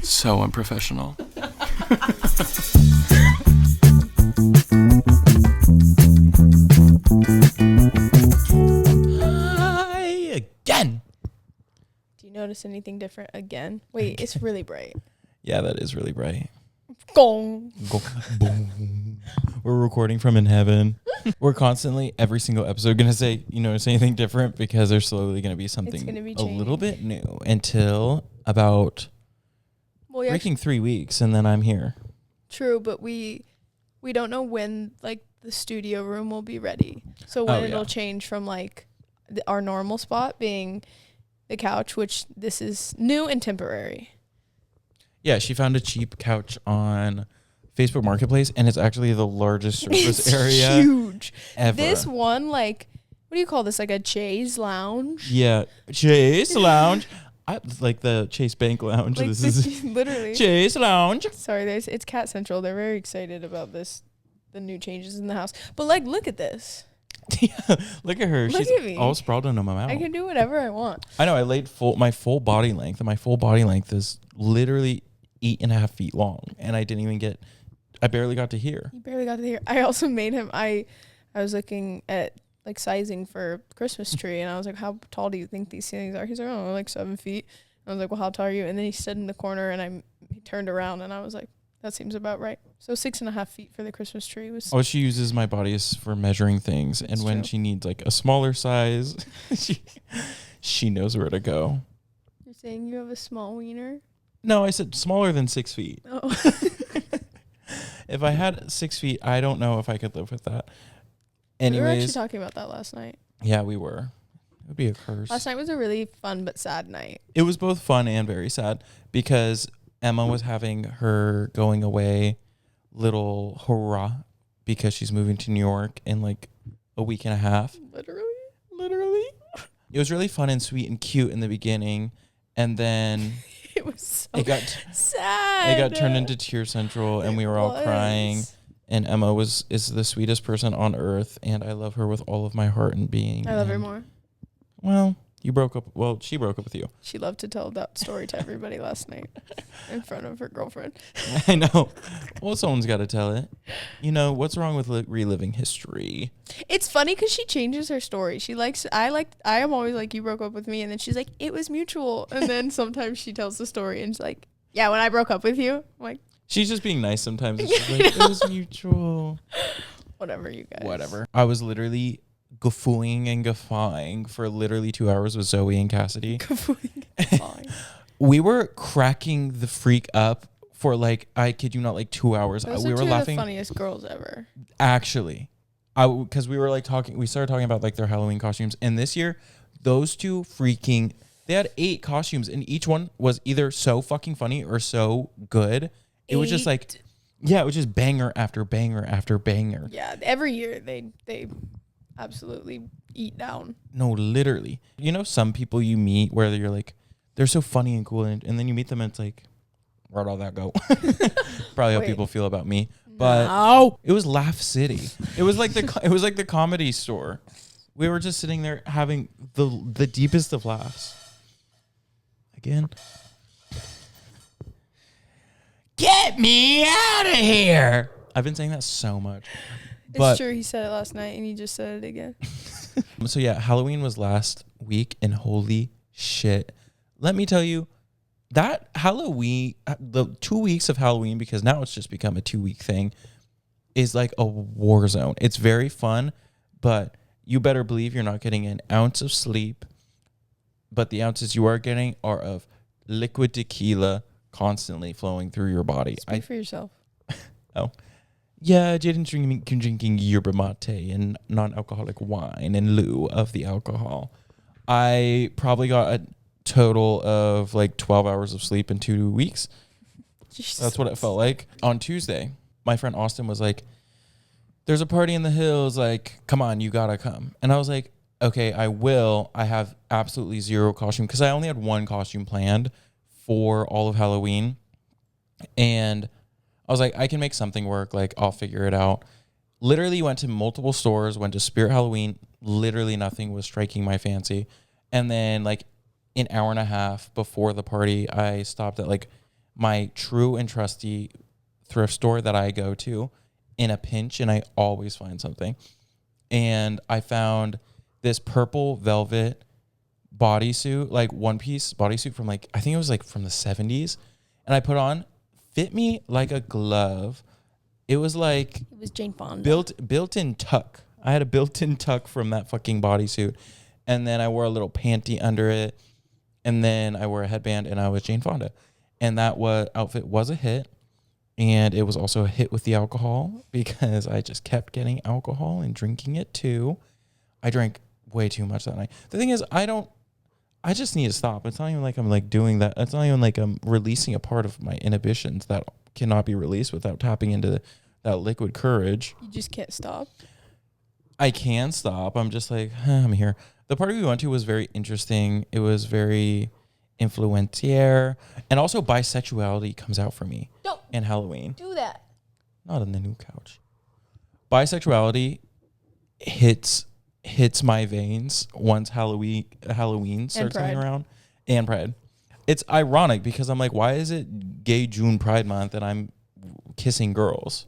So unprofessional. Hi again. Do you notice anything different again? Wait, it's really bright. Yeah, that is really bright. Gong. Boom. We're recording from in heaven. We're constantly, every single episode, going to say, you notice anything different? Because there's slowly going to be something a little bit new until about freaking 3 weeks, and then I'm here. True, but we don't know when, like, the studio room will be ready. So when it'll change from, like, our normal spot being the couch, which this is new and temporary. Yeah, she found a cheap couch on Facebook Marketplace, and it's actually the largest surface area. Huge. Ever. This one, like, what do you call this? Like a Chase lounge? Yeah, Chase Lounge. I like the Chase Bank Lounge. Like this is literally Chase Lounge. Sorry, it's Cat Central. They're very excited about this, the new changes in the house. But like, look at this. Yeah, look at her. Look She's at me. all sprawled in them out. I can do whatever I want. I know. I laid my full body length, and my full body length is literally 8.5 feet long, and I barely got to here. You barely got to hear. I also made him. I was looking at like sizing for Christmas tree, and I was like, "How tall do you think these ceilings are?" He's like, "Oh, like 7 feet." I was like, "Well, how tall are you?" And then he stood in the corner, and he turned around, and I was like, "That seems about right." So 6.5 feet for the Christmas tree was. Oh, she uses my body for measuring things, and when she needs like a smaller size, she knows where to go. You're saying you have a small wiener? No, I said smaller than 6 feet. Oh. If I had 6 feet, I don't know if I could live with that. Anyways, we were actually talking about that last night. Yeah, we were. It would be a curse. Last night was a really fun but sad night. It was both fun and very sad because Emma was having her going away little hurrah because she's moving to New York in like a week and a half. Literally. It was really fun and sweet and cute in the beginning, and then it was so sad. It got turned into Tear Central, and we were all crying. And Emma is the sweetest person on earth, and I love her with all of my heart and being. I love her more. Well, you broke up. Well, she broke up with you. She loved to tell that story to everybody last night in front of her girlfriend. I know. Well, someone's got to tell it. You know, what's wrong with reliving history? It's funny because she changes her story. I am always like, you broke up with me. And then she's like, it was mutual. And then sometimes she tells the story and she's like, yeah, when I broke up with you. I'm like, she's just being nice sometimes. She's like, it was mutual. Whatever, you guys. Whatever. I was literally guffooing and guffawing for literally 2 hours with Zoe and Cassidy. Guffooing and guffawing. We were cracking the freak up for like, I kid you not, like 2 hours. We were laughing. The funniest girls ever. Actually, because we were like we started talking about like their Halloween costumes, and this year, those two they had 8 costumes, and each one was either so fucking funny or so good. It was just like, yeah, it was just banger after banger after banger. Yeah, every year they absolutely eat down. No, literally. You know, some people you meet where you're like, they're so funny and cool, and then you meet them and it's like, where'd all that go? Probably how people feel about me. But it was Laugh City. It was like the Comedy Store. We were just sitting there having the deepest of laughs. Again. Get me out of here! I've been saying that so much. It's true. He said it last night, and he just said it again. So yeah, Halloween was last week, and holy shit. Let me tell you, that Halloween, the 2 weeks of Halloween, because now it's just become a 2-week thing, is like a war zone. It's very fun, but you better believe you're not getting an ounce of sleep. But the ounces you are getting are of liquid tequila constantly flowing through your body. Speak for yourself. Oh. Yeah, Jaden's drinking yerba mate and non-alcoholic wine in lieu of the alcohol. I probably got a total of like 12 hours of sleep in 2 weeks. Jesus. That's what it felt like. On Tuesday, my friend Austin was like, there's a party in the hills, like, come on, you gotta come. And I was like, okay, I will. I have absolutely zero costume because I only had one costume planned for all of Halloween. And I was like, I can make something work. Like, I'll figure it out. Literally went to multiple stores, went to Spirit Halloween. Literally nothing was striking my fancy. And then like an hour and a half before the party, I stopped at like my true and trusty thrift store that I go to in a pinch, and I always find something. And I found this purple velvet bodysuit, like one piece bodysuit from like, I think it was like from the 70s. And I put on, fit me like a glove. It was like, It was Jane Fonda. built-in tuck. I had a built-in tuck from that fucking bodysuit. And then I wore a little panty under it. And then I wore a headband, and I was Jane Fonda. And that outfit was a hit. And it was also a hit with the alcohol because I just kept getting alcohol and drinking it too. I drank way too much that night. The thing is, I just need to stop. It's not even like I'm like doing that. It's not even like I'm releasing a part of my inhibitions that cannot be released without tapping into that liquid courage. You just can't stop. I can stop. I'm just like, I'm here. The party we went to was very interesting. It was very influential. And also bisexuality comes out for me. Don't in Halloween. do that. Not on the new couch. Bisexuality hits my veins once Halloween starts coming around, and Pride. It's ironic because I'm like, why is it Gay June Pride Month and I'm kissing girls?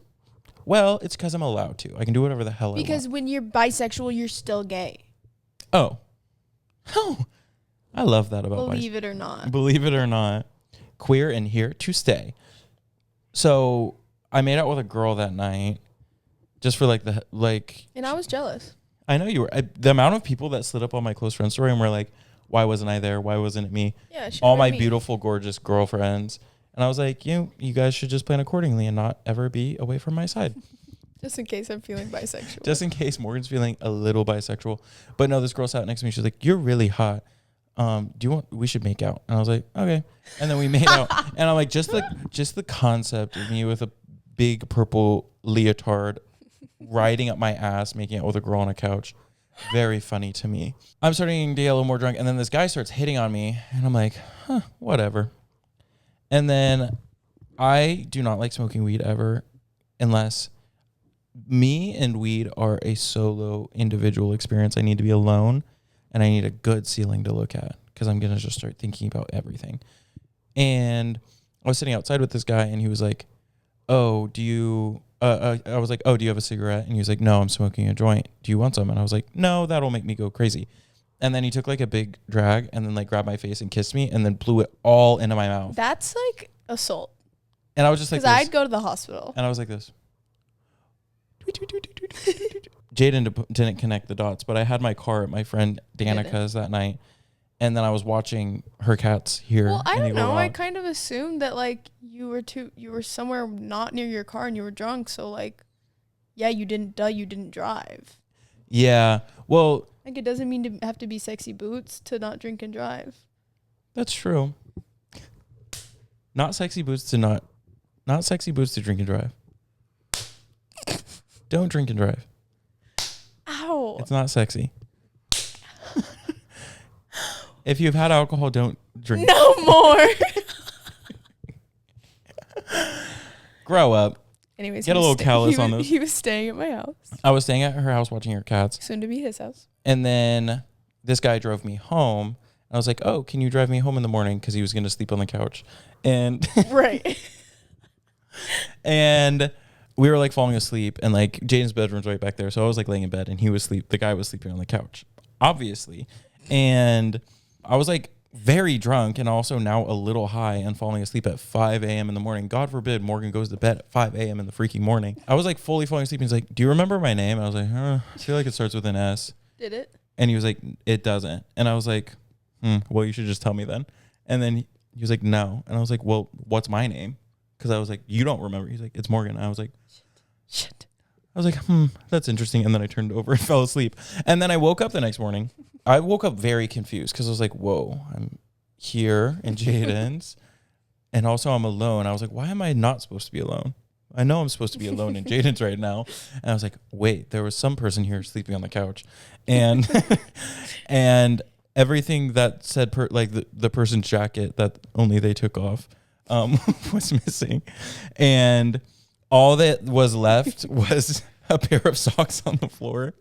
Well, it's because I'm allowed to. I can do whatever the hell I want. Because when you're bisexual, you're still gay. Oh, I love that about Believe it or not. Believe it or not, queer and here to stay. So I made out with a girl that night, just for And I was jealous. I know you were. The amount of people that slid up on my close friend story and were like, "Why wasn't I there? Why wasn't it me?" Yeah, all my beautiful, gorgeous girlfriends, and I was like, you guys should just plan accordingly and not ever be away from my side. Just in case I'm feeling bisexual. Just in case Morgan's feeling a little bisexual. But no, this girl sat next to me. She's like, "You're really hot. We should make out." And I was like, "Okay." And then we made out. And I'm like, just the concept of me with a big purple leotard riding up my ass, making out with a girl on a couch. Very funny to me. I'm starting to get a little more drunk. And then this guy starts hitting on me. And I'm like, whatever. And then I do not like smoking weed ever unless me and weed are a solo individual experience. I need to be alone and I need a good ceiling to look at because I'm going to just start thinking about everything. And I was sitting outside with this guy and he was like, "Oh, do you, I was like, "Oh, do you have a cigarette?" And he was like, "No, I'm smoking a joint. Do you want some?" And I was like, "No, that'll make me go crazy." And then he took like a big drag and then like grabbed my face and kissed me and then blew it all into my mouth. That's like assault. And I was just like, because I'd go to the hospital. And I was like this. Jaden didn't connect the dots, but I had my car at my friend Danica's that night. And then I was watching her cats here. Well, I don't know. I kind of assumed that like you were somewhere not near your car and you were drunk. So like, yeah, you didn't drive. Yeah. Well, like it doesn't mean to have to be sexy boots to not drink and drive. That's true. Not sexy boots to drink and drive. Don't drink and drive. Ow. It's not sexy. If you've had alcohol, don't drink. No more. Grow up. Anyways, get a little callous on those. He was staying at my house. I was staying at her house watching her cats. Soon to be his house. And then this guy drove me home. And I was like, "Oh, can you drive me home in the morning?" Because he was going to sleep on the couch. And right. And we were like falling asleep. And like Jaden's bedroom's right back there. So I was like laying in bed and the guy was sleeping on the couch, obviously. And I was like very drunk and also now a little high and falling asleep at 5 a.m. in the morning. God forbid Morgan goes to bed at 5 a.m. in the freaking morning. I was like fully falling asleep. And he's like, "Do you remember my name?" And I was like, I feel like it starts with an S. Did it? And he was like, "It doesn't." And I was like, well, you should just tell me then. And then he was like, "No." And I was like, "Well, what's my name?" Because I was like, "You don't remember." He's like, "It's Morgan." And I was like, Shit. I was like, that's interesting. And then I turned over and fell asleep. And then I woke up the next morning. I woke up very confused because I was like, whoa, I'm here in Jaden's. And also I'm alone. I was like, why am I not supposed to be alone? I know I'm supposed to be alone in Jaden's right now. And I was like, wait, there was some person here sleeping on the couch. And and everything that said, the person's jacket that only they took off was missing. And all that was left was a pair of socks on the floor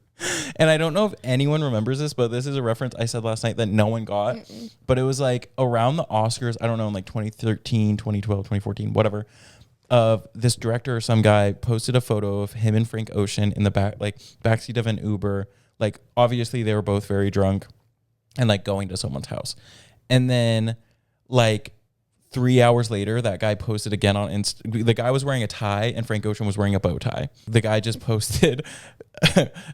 And I don't know if anyone remembers this, but this is a reference I said last night that no one got. But it was like around the Oscars, I don't know, in like 2013, 2012, 2014, whatever, of this director or some guy posted a photo of him and Frank Ocean in the backseat of an Uber. Like, obviously they were both very drunk and like going to someone's house. And then like 3 hours later, that guy posted again on the guy was wearing a tie and Frank Ocean was wearing a bow tie. The guy just posted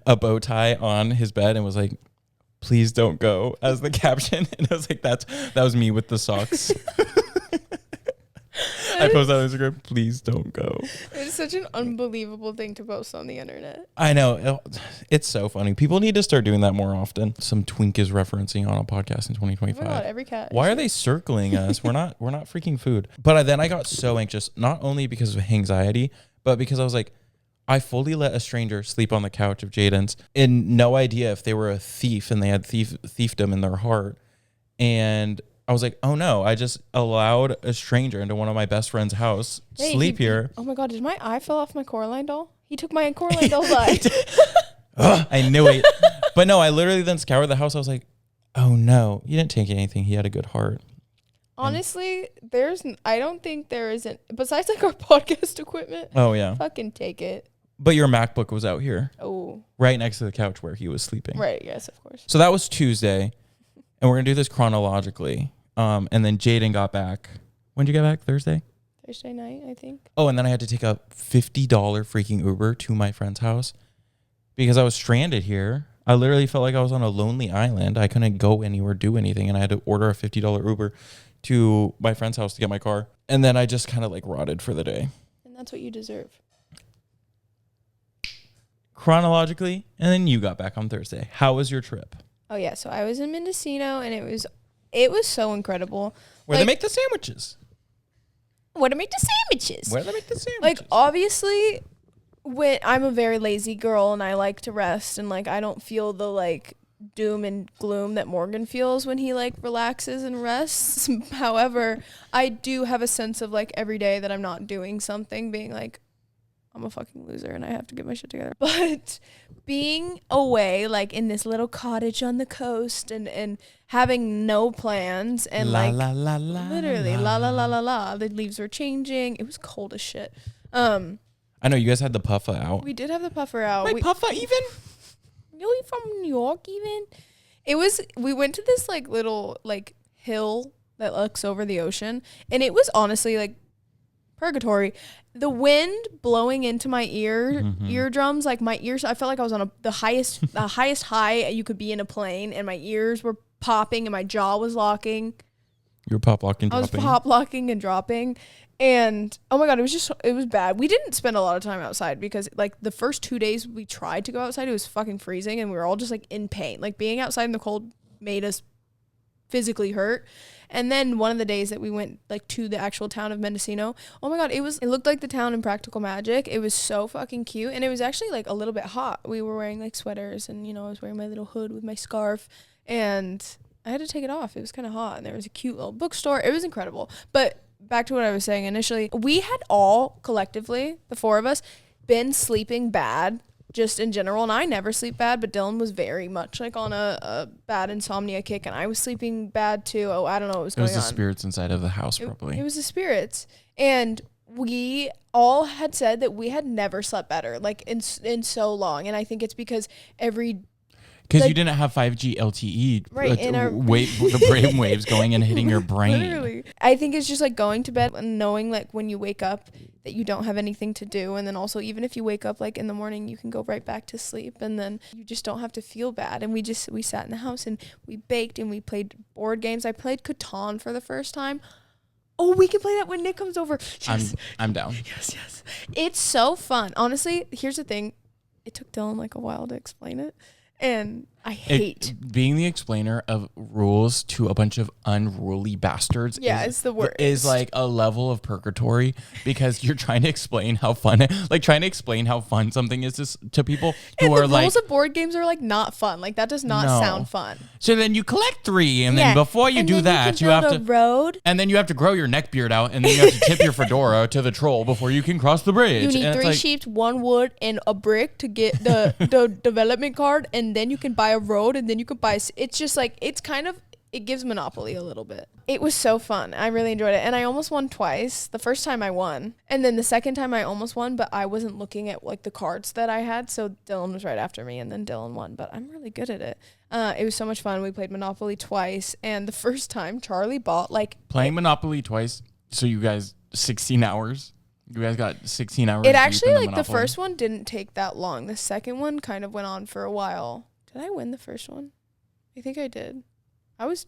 a bow tie on his bed and was like, "Please don't go," as the caption. And I was like, that was me with the socks. I posted on Instagram, "Please don't go." It's such an unbelievable thing to post on the internet. I know. It's so funny. People need to start doing that more often. Some twink is referencing on a podcast in 2025. Oh my God, every cat. Why are they circling us? We're not freaking food. But then I got so anxious, not only because of anxiety, but because I was like, I fully let a stranger sleep on the couch of Jaden's and no idea if they were a thief and they had thiefdom in their heart. And I was like, oh no, I just allowed a stranger into one of my best friend's house, sleep here. Oh my God, did my eye fall off my Coraline doll? He took my Coraline doll's eye. I knew it. But no, I literally then scoured the house. I was like, oh no, you didn't take anything. He had a good heart. Honestly, I don't think there isn't, besides like our podcast equipment. Oh yeah. Fucking take it. But your MacBook was out here. Oh. Right next to the couch where he was sleeping. Right, yes, of course. So that was Tuesday. And we're going to do this chronologically. And then Jaden got back. When did you get back? Thursday night, I think. Oh, and then I had to take a $50 freaking Uber to my friend's house because I was stranded here. I literally felt like I was on a lonely island. I couldn't go anywhere, do anything. And I had to order a $50 Uber to my friend's house to get my car. And then I just kind of like rotted for the day. And that's what you deserve. Chronologically. And then you got back on Thursday. How was your trip? Oh yeah. So I was in Mendocino and it was so incredible. Where they make the sandwiches. Where they make the sandwiches. Where they make the sandwiches. Like, obviously, when I'm a very lazy girl and I like to rest and, like, I don't feel the, like, doom and gloom that Morgan feels when he, like, relaxes and rests. However, I do have a sense of, like, every day that I'm not doing something, being like, I'm a fucking loser and I have to get my shit together. But being away, like, in this little cottage on the coast and having no plans and literally la. The leaves were changing. It was cold as shit. I know you guys had the puffer out. We did have the puffer out. Wait, puffer even? You from New York even? We went to this like little like hill that looks over the ocean and it was honestly like purgatory. The wind blowing into my eardrums, like my ears, I felt like I was on the highest high you could be in a plane and my ears were popping and my jaw was locking. You were pop locking, dropping. I was pop locking and dropping. And oh my God, it was bad. We didn't spend a lot of time outside because like the first 2 days we tried to go outside, it was fucking freezing and we were all just like in pain. Like being outside in the cold made us physically hurt. And then one of the days that we went like to the actual town of Mendocino, oh my God, it looked like the town in Practical Magic. It was so fucking cute. And it was actually like a little bit hot. We were wearing like sweaters and, I was wearing my little hood with my scarf and I had to take it off. It was kind of hot and there was a cute little bookstore. It was incredible. But back to what I was saying initially, we had all collectively, the four of us, been sleeping bad just in general. And I never sleep bad, but Dylan was very much like on a bad insomnia kick and I was sleeping bad too. Oh, I don't know what was going on. It was the spirits inside of the house probably. It was the spirits. And we all had said that we had never slept better, like in so long. And I think it's because because you didn't have 5G LTE, right? The brain waves going and hitting your brain. Literally, I think it's just like going to bed and knowing like when you wake up that you don't have anything to do, and then also even if you wake up like in the morning, you can go right back to sleep, and then you just don't have to feel bad. And we sat in the house and we baked and we played board games. I played Catan for the first time. Oh, we can play that when Nick comes over. Yes. I'm down. Yes. It's so fun. Honestly, here's the thing. It took Dylan like a while to explain it. And I hate being the explainer of rules to a bunch of unruly bastards. Yeah, it's the worst. Is like a level of purgatory because you're trying to explain how fun, something is to people who are like. The rules of board games are like not fun. Like that does not sound fun. So then you collect 3, and then before you do that, you have to road. And then you have to grow your neck beard out, and then you have to tip your fedora to the troll before you can cross the bridge. You need 3 sheep, 1 wood, and a brick to get the development card, and then you can buy a road, and then you can buy. It's just like it gives Monopoly a little bit. It was so fun. I really enjoyed it, and I almost won twice. The first time I won, and then the second time I almost won, but I wasn't looking at like the cards that I had, so Dylan was right after me, and then Dylan won. But I'm really good at it. It was so much fun. We played Monopoly twice, and the first time Charlie bought playing Monopoly twice. So you guys 16 hours. You guys got 16 hours. It actually the first one didn't take that long. The second one kind of went on for a while. Did I win the first one? I think I did. I was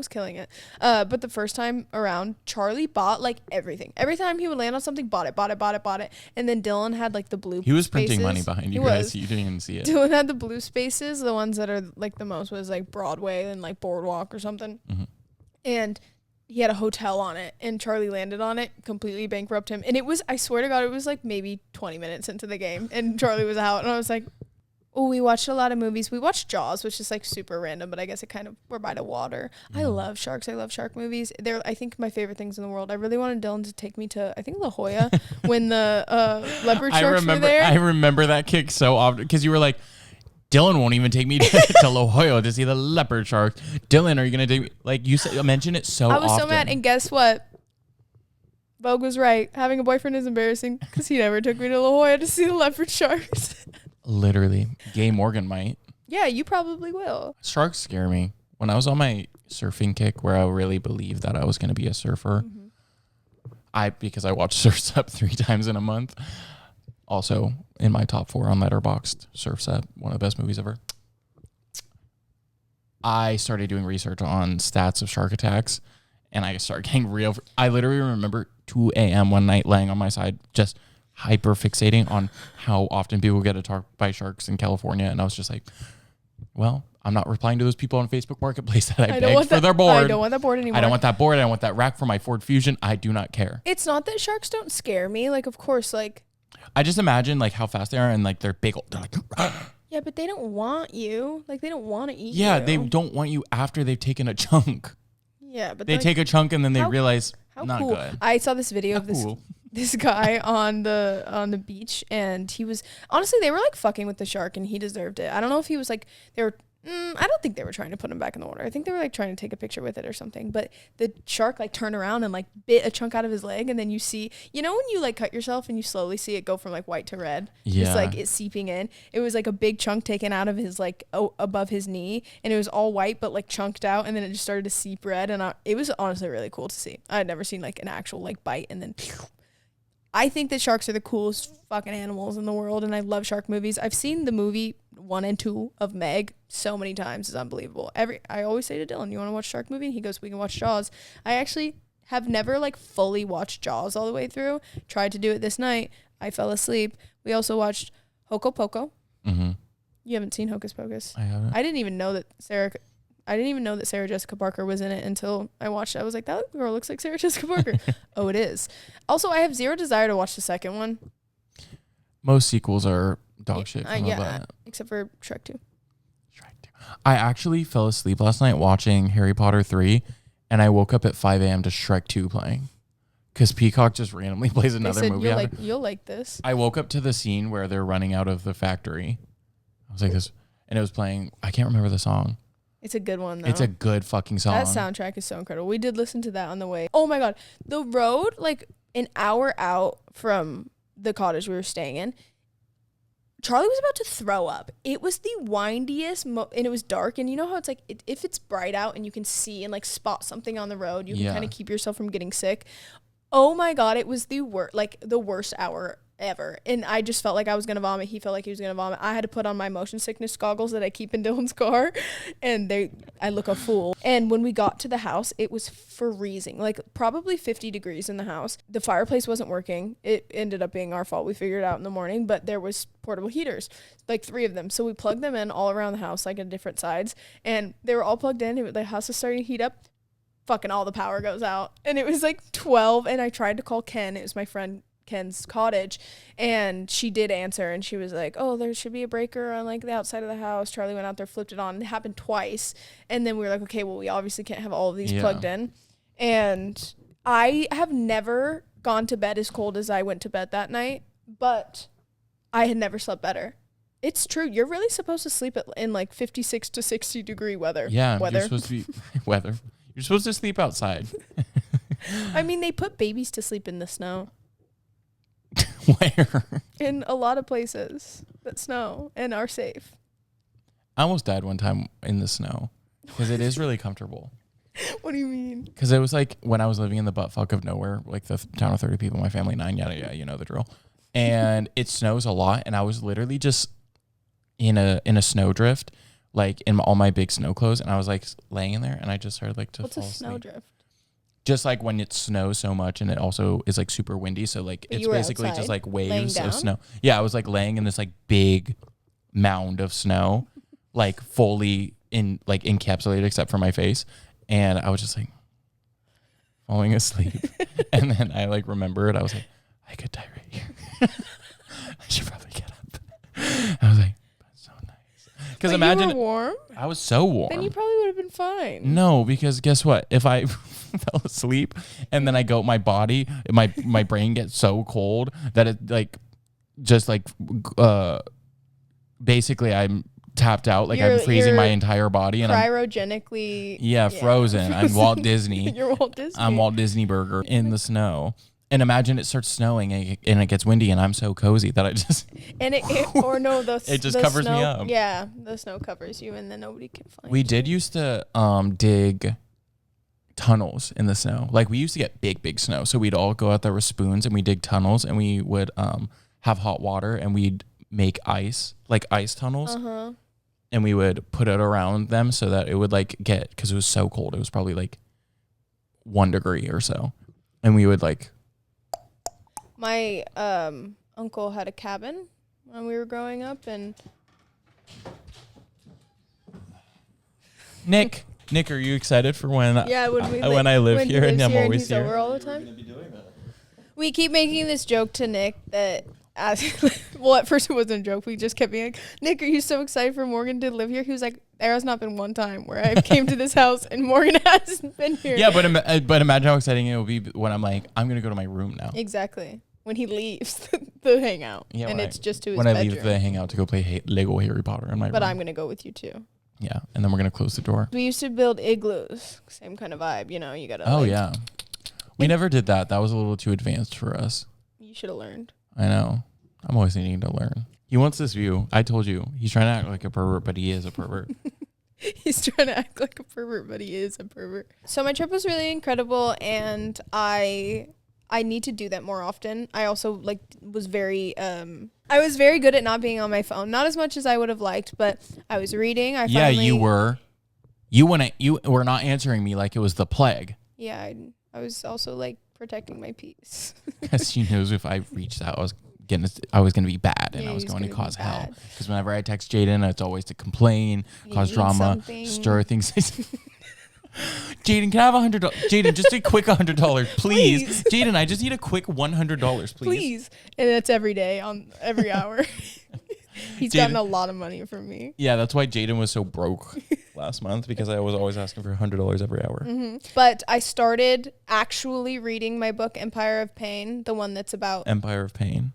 killing it. But the first time around, Charlie bought like everything. Every time he would land on something, bought it. And then Dylan had like the blue spaces. He was printing money behind you guys. You didn't even see it. Dylan had the blue spaces. The ones that are like the most was like Broadway and like Boardwalk or something. Mm-hmm. And he had a hotel on it, and Charlie landed on it, completely bankrupt him. And it was, I swear to God, it was like maybe 20 minutes into the game, and Charlie was out. And I was like, oh, we watched a lot of movies. We watched Jaws, which is like super random, but I guess we're by the water. I love sharks. I love shark movies. They're, I think, my favorite things in the world. I really wanted Dylan to take me to, I think, La Jolla when the leopard sharks were there. I remember that kick so often because you were like, Dylan won't even take me to La Jolla to see the leopard sharks. Dylan, are you going to take me? Like you said, mention it so often. I was so mad. And guess what? Vogue was right. Having a boyfriend is embarrassing because he never took me to La Jolla to see the leopard sharks. Literally. Gay Morgan might. Yeah, you probably will. Sharks scare me. When I was on my surfing kick where I really believed that I was going to be a surfer, because I watched Surf's Up 3 times in a month. Also in my top 4 on Letterboxd, Surf's Up, one of the best movies ever. I started doing research on stats of shark attacks, and I started getting real. I literally remember 2 a.m. one night laying on my side, just hyper fixating on how often people get attacked by sharks in California. And I was just like, well, I'm not replying to those people on Facebook Marketplace that I begged for their board. I don't want that board anymore. I don't want that board. I don't want that rack for my Ford Fusion. I do not care. It's not that sharks don't scare me. Like, of course, like. I just imagine like how fast they are and like they're big. They're like, yeah, but they don't want you. Like, they don't want to eat you. Yeah, they don't want you after they've taken a chunk. Yeah, but they take a chunk and then they realize not cool. good. I saw this video of this guy on the beach, and he was honestly, they were like fucking with the shark, and he deserved it. I don't know if he was like, I don't think they were trying to put him back in the water. I think they were like trying to take a picture with it or something. But the shark like turned around and like bit a chunk out of his leg, and then you see, you know, when you like cut yourself and you slowly see it go from like white to red, just like it seeping in. It was like a big chunk taken out of his like above his knee, and it was all white but like chunked out, and then it just started to seep red, and it was honestly really cool to see. I had never seen like an actual like bite and then. I think that sharks are the coolest fucking animals in the world, and I love shark movies. I've seen the movie 1 and 2 of Meg so many times. It's unbelievable. I always say to Dylan, you want to watch a shark movie? He goes, we can watch Jaws. I actually have never like fully watched Jaws all the way through. Tried to do it this night. I fell asleep. We also watched Hocus Pocus. Mm-hmm. You haven't seen Hocus Pocus? I haven't. I didn't even know that Sarah Jessica Parker was in it until I watched it. I was like, that girl looks like Sarah Jessica Parker. Oh, it is. Also, I have zero desire to watch the second one. Most sequels are dog shit. Except for Shrek 2. I actually fell asleep last night watching Harry Potter 3, and I woke up at 5 a.m. to Shrek 2 playing. Because Peacock just randomly plays another movie. You'll like this. I woke up to the scene where they're running out of the factory. I was like, this, and it was playing, I can't remember the song. It's a good one, though. It's a good fucking song. That soundtrack is so incredible. We did listen to that on the way. Oh, my God. The road, like, an hour out from the cottage we were staying in, Charlie was about to throw up. It was the windiest, and it was dark. And you know how it's like, if it's bright out and you can see and, like, spot something on the road, you can kind of keep yourself from getting sick. Oh, my God. It was the worst hour ever. And I just felt like I was going to vomit. He felt like he was going to vomit. I had to put on my motion sickness goggles that I keep in Dylan's car, and I look a fool. And when we got to the house, it was freezing, like probably 50 degrees in the house. The fireplace wasn't working. It ended up being our fault. We figured it out in the morning, but there was portable heaters, like 3 of them. So we plugged them in all around the house, like at different sides, and they were all plugged in. The house was starting to heat up. Fucking all the power goes out. And it was like 12, and I tried to call Ken. It was my friend Ken's cottage, and she did answer, and she was like, oh, there should be a breaker on like the outside of the house. Charlie went out there, flipped it on. It happened twice, and then we were like, okay, well, we obviously can't have all of these plugged in. And I have never gone to bed as cold as I went to bed that night, but I had never slept better. It's true. You're really supposed to sleep in like 56 to 60 degree weather. Yeah, you're supposed to be weather. You're supposed to sleep outside. I mean, they put babies to sleep in the snow. Where? In a lot of places that snow and are safe. I almost died one time in the snow because it is really comfortable. What do you mean? Because it was like when I was living in the buttfuck of nowhere, like the town of 30 people, my family 9, yada, yada, you know the drill. And it snows a lot, and I was literally just in a snowdrift, like in all my big snow clothes, and I was like laying in there, and I just started like to fall asleep. What's a snowdrift? Just like when it snows so much, and it also is like super windy, so like it's basically just like waves of snow. Yeah, I was like laying in this like big mound of snow, like fully encapsulated except for my face, and I was just like falling asleep. And then I like remembered, I was like, I could die right here. I should probably get up. I was like, that's so nice. Because imagine you were warm. I was so warm. Then you probably would have been fine. No, because guess what? If I fell asleep and then I go, my body, my brain gets so cold that it like, just like, basically I'm tapped out. Like I'm freezing my entire body and cryogenically. Frozen. I'm Walt Disney. You're Walt Disney. I'm Walt Disney Burger in the snow. And imagine it starts snowing and it gets windy and I'm so cozy that I just it just covers me up. Yeah, the snow covers you and then nobody can find you. We did used to dig tunnels in the snow. Like we used to get big snow, so we'd all go out there with spoons and we dig tunnels, and we would have hot water and we'd make ice tunnels. And we would put it around them so that it would like get, because it was so cold, it was probably like 1 degree or so, and we would like. My uncle had a cabin when we were growing up, and Nick, are you excited for when when I live here and I'm always here? Over all the time. We keep making this joke to Nick that well, at first it wasn't a joke. We just kept being like, Nick, are you so excited for Morgan to live here? He was like, there has not been one time where I came to this house and Morgan hasn't been here. Yeah, but imagine how exciting it will be when I'm like, I'm going to go to my room now. Exactly. When he leaves the hangout. Yeah, and it's just to his bedroom. When I leave the hangout to go play Lego Harry Potter in my room. But I'm going to go with you too. Yeah, and then we're going to close the door. We used to build igloos. Same kind of vibe, you know, you got to. Oh, yeah. We never did that. That was a little too advanced for us. You should have learned. I know. I'm always needing to learn. He wants this view. I told you. He's trying to act like a pervert, but he is a pervert. He's trying to act like a pervert, but he is a pervert. So my trip was really incredible, and I need to do that more often. I also was very good at not being on my phone. Not as much as I would have liked, but I was reading. You were. You were not answering me like it was the plague. Yeah, I was also like protecting my peace. Because she knows if I reached out, I was going to be bad, and I was going to cause hell. Because whenever I text Jaden, it's always to complain, cause drama, stir things. Jaden, can I have $100? Jaden, just a quick $100, please. Jaden, I just need a quick $100, please. Please. And that's every day, on every hour. He's gotten a lot of money from me. Yeah, that's why Jaden was so broke last month, because I was always asking for $100 every hour. Mm-hmm. But I started actually reading my book, Empire of Pain, the one that's about... Empire of Pain.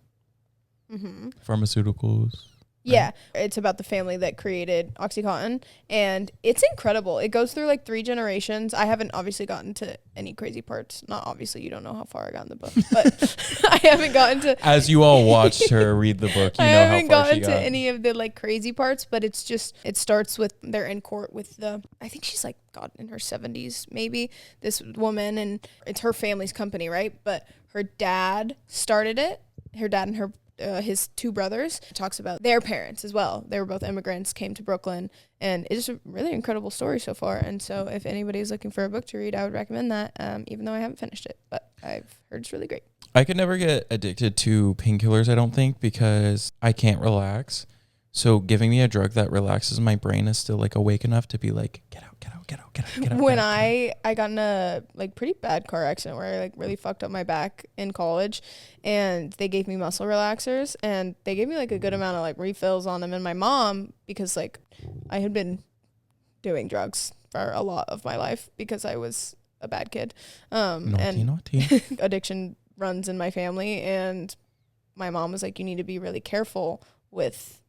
Mm-hmm. Pharmaceuticals. Yeah, it's about the family that created OxyContin, and it's incredible. It goes through like 3 generations. I haven't obviously gotten to any crazy parts. Not obviously, you don't know how far I got in the book, but I haven't gotten to... As you all watched her read the book, you know how far she got. I haven't gotten to any of the like crazy parts, but it's just, it starts with, they're in court with I think she's like, God, in her 70s, maybe, this woman, and it's her family's company, right? But her dad started it, her dad and her his two brothers. It talks about their parents as well. They were both immigrants, came to Brooklyn, and it's a really incredible story so far. And so if anybody is looking for a book to read, I would recommend that, even though I haven't finished it, but I've heard it's really great. I could never get addicted to painkillers, I don't think, because I can't relax. So giving me a drug that relaxes my brain is still like awake enough to be like, get out, get out, get out, get out, get out. When get out. I got in a like pretty bad car accident where I like really fucked up my back in college, and they gave me muscle relaxers, and they gave me like a good amount of like refills on them. And my mom, because like I had been doing drugs for a lot of my life because I was a bad kid, Naughty. addiction runs in my family, and my mom was like, you need to be really careful with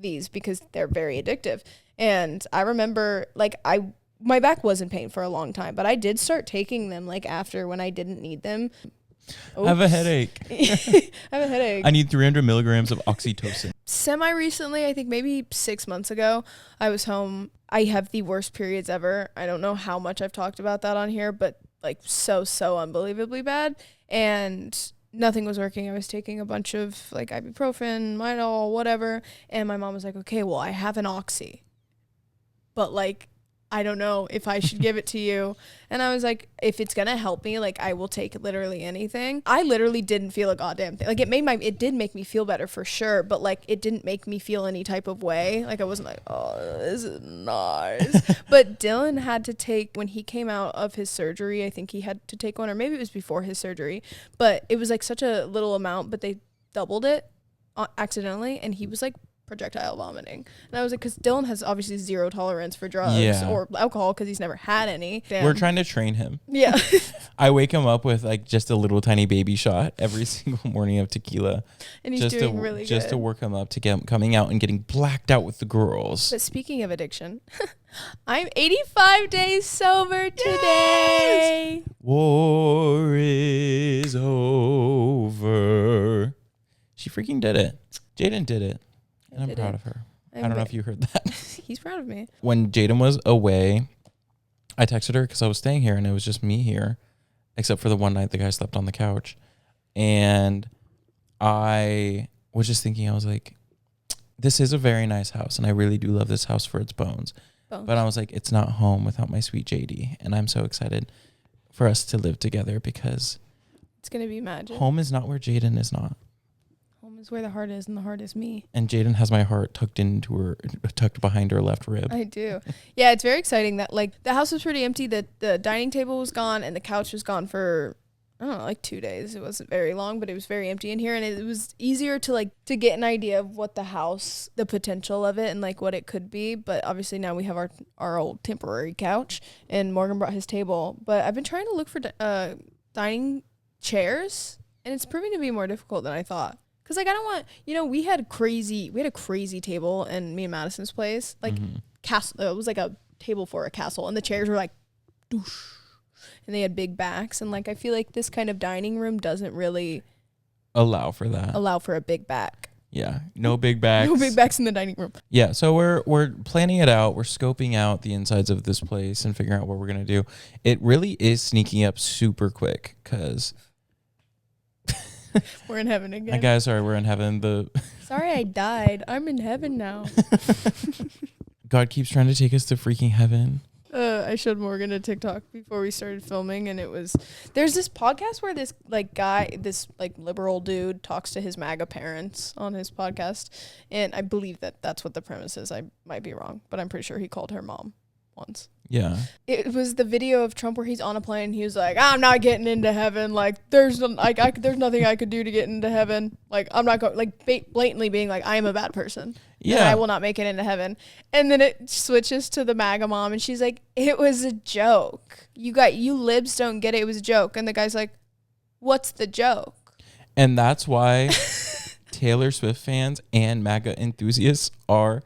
these because they're very addictive. And I remember like my back was in pain for a long time, but I did start taking them like after when I didn't need them. I have a headache. I have a headache. I need 300 milligrams of oxytocin. Semi recently, I think maybe 6 months ago, I was home. I have the worst periods ever. I don't know how much I've talked about that on here, but like so unbelievably bad. And nothing was working. I was taking a bunch of like ibuprofen, Midol, whatever. And my mom was like, okay, well, I have an oxy, but like, I don't know if I should give it to you. And I was like, if it's going to help me, like I will take literally anything. I literally didn't feel a goddamn thing. Like it did make me feel better for sure. But like, it didn't make me feel any type of way. Like I wasn't like, oh, this is nice. But Dylan had to take, when he came out of his surgery, I think he had to take one, or maybe it was before his surgery, but it was like such a little amount, but they doubled it accidentally. And he was like projectile vomiting. And I was like, because Dylan has obviously zero tolerance for drugs or alcohol because he's never had any. Damn. We're trying to train him. Yeah. I wake him up with like just a little tiny baby shot every single morning of tequila. And he's doing really good. Just to work him up to get him coming out and getting blacked out with the girls. But speaking of addiction, I'm 85 days sober today. Yes! War is over. She freaking did it. Jaden did it. And I'm proud of her. I don't know if you heard that. He's proud of me. When Jaden was away, I texted her because I was staying here and it was just me here, except for the one night the guy slept on the couch. And I was just thinking, I was like, this is a very nice house and I really do love this house for its bones. But I was like, it's not home without my sweet JD. And I'm so excited for us to live together because it's going to be magic. Home is not where Jaden is not. Is where the heart is, and the heart is me. And Jaden has my heart tucked behind her left rib. I do. Yeah, it's very exciting that like the house was pretty empty. The dining table was gone and the couch was gone for, I don't know, like 2 days. It wasn't very long, but it was very empty in here, and it was easier to get an idea of what the house, the potential of it, and like what it could be. But obviously now we have our old temporary couch, and Morgan brought his table. But I've been trying to look for dining chairs, and it's proving to be more difficult than I thought. Cause like I don't want, we had a crazy table in me and Madison's place, like castle. It was like a table for a castle, and the chairs were like, doosh, and they had big backs, and like I feel like this kind of dining room doesn't really allow for a big back. Yeah, no big backs. No big backs in the dining room. Yeah, so we're planning it out. We're scoping out the insides of this place and figuring out what we're gonna do. It really is sneaking up super quick, cause. We're in heaven again. Guys, sorry, we're in heaven. Sorry I died. I'm in heaven now. God keeps trying to take us to freaking heaven. I showed Morgan a TikTok before we started filming, and there's this podcast where this liberal dude talks to his MAGA parents on his podcast, and I believe that's what the premise is. I might be wrong, but I'm pretty sure he called her mom once. Yeah. It was the video of Trump where he's on a plane and he was like, I'm not getting into heaven. Like, there's nothing I could do to get into heaven. Like, I'm not going, like, blatantly being like, I am a bad person. Yeah. And I will not make it into heaven. And then it switches to the MAGA mom and she's like, it was a joke. You libs don't get it. It was a joke. And the guy's like, what's the joke? And that's why Taylor Swift fans and MAGA enthusiasts are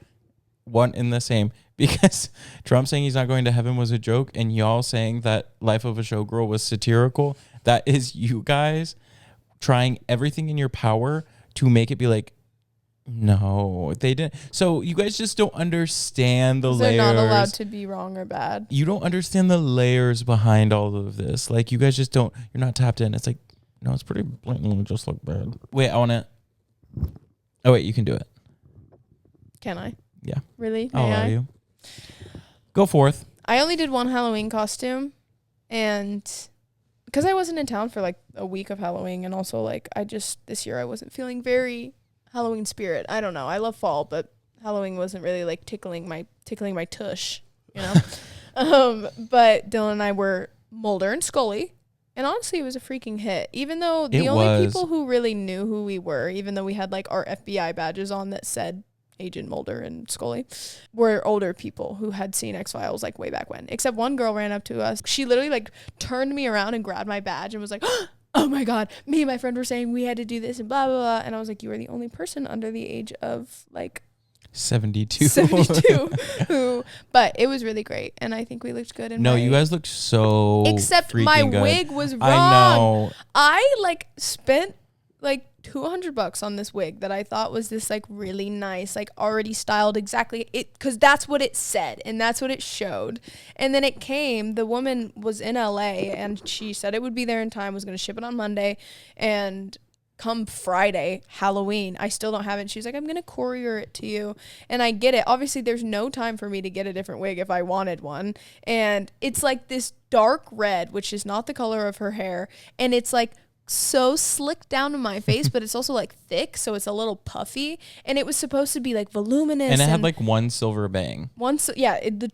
one and the same. Because Trump saying he's not going to heaven was a joke, and y'all saying that Life of a Showgirl was satirical. That is you guys trying everything in your power to make it be like, no, they didn't. So you guys just don't understand the layers. They're not allowed to be wrong or bad. You don't understand the layers behind all of this. Like, you guys just don't, you're not tapped in. It's like, No, it's pretty blatantly just look bad. Wait, I want to. Oh, wait, you can do it. Can I? Yeah. Really? I'll May allow I? you. Go forth. I only did one Halloween costume, and because I wasn't in town for like a week of Halloween, and also like this year I wasn't feeling very Halloween spirit. I don't know. I love fall, but Halloween wasn't really like tickling my tush, you know. But Dylan and I were Mulder and Scully. And honestly, it was a freaking hit. Even though the only people who really knew who we were, even though we had like our FBI badges on that said Agent Mulder and Scully, were older people who had seen X-Files like way back when. Except one girl ran up to us. She literally like turned me around and grabbed my badge and was like, oh my God, me and my friend were saying we had to do this and blah, blah, blah. And I was like, you are the only person under the age of like 72 who, but it was really great, and I think we looked good. No, you guys looked so except my good. wig was wrong. I know. I like spent like $200 on this wig that I thought was this like really nice, like already styled exactly it, because that's what it said and that's what it showed. And then it came, the woman was in LA and she said it would be there in time, was going to ship it on Monday, and come Friday, Halloween, I still don't have it. She's like, I'm going to courier it to you. And I get it. Obviously, there's no time for me to get a different wig if I wanted one. And it's like this dark red, which is not the color of her hair. And it's like so slicked down to my face, but it's also like thick, so it's a little puffy. And it was supposed to be like voluminous. And it had like one silver bang. The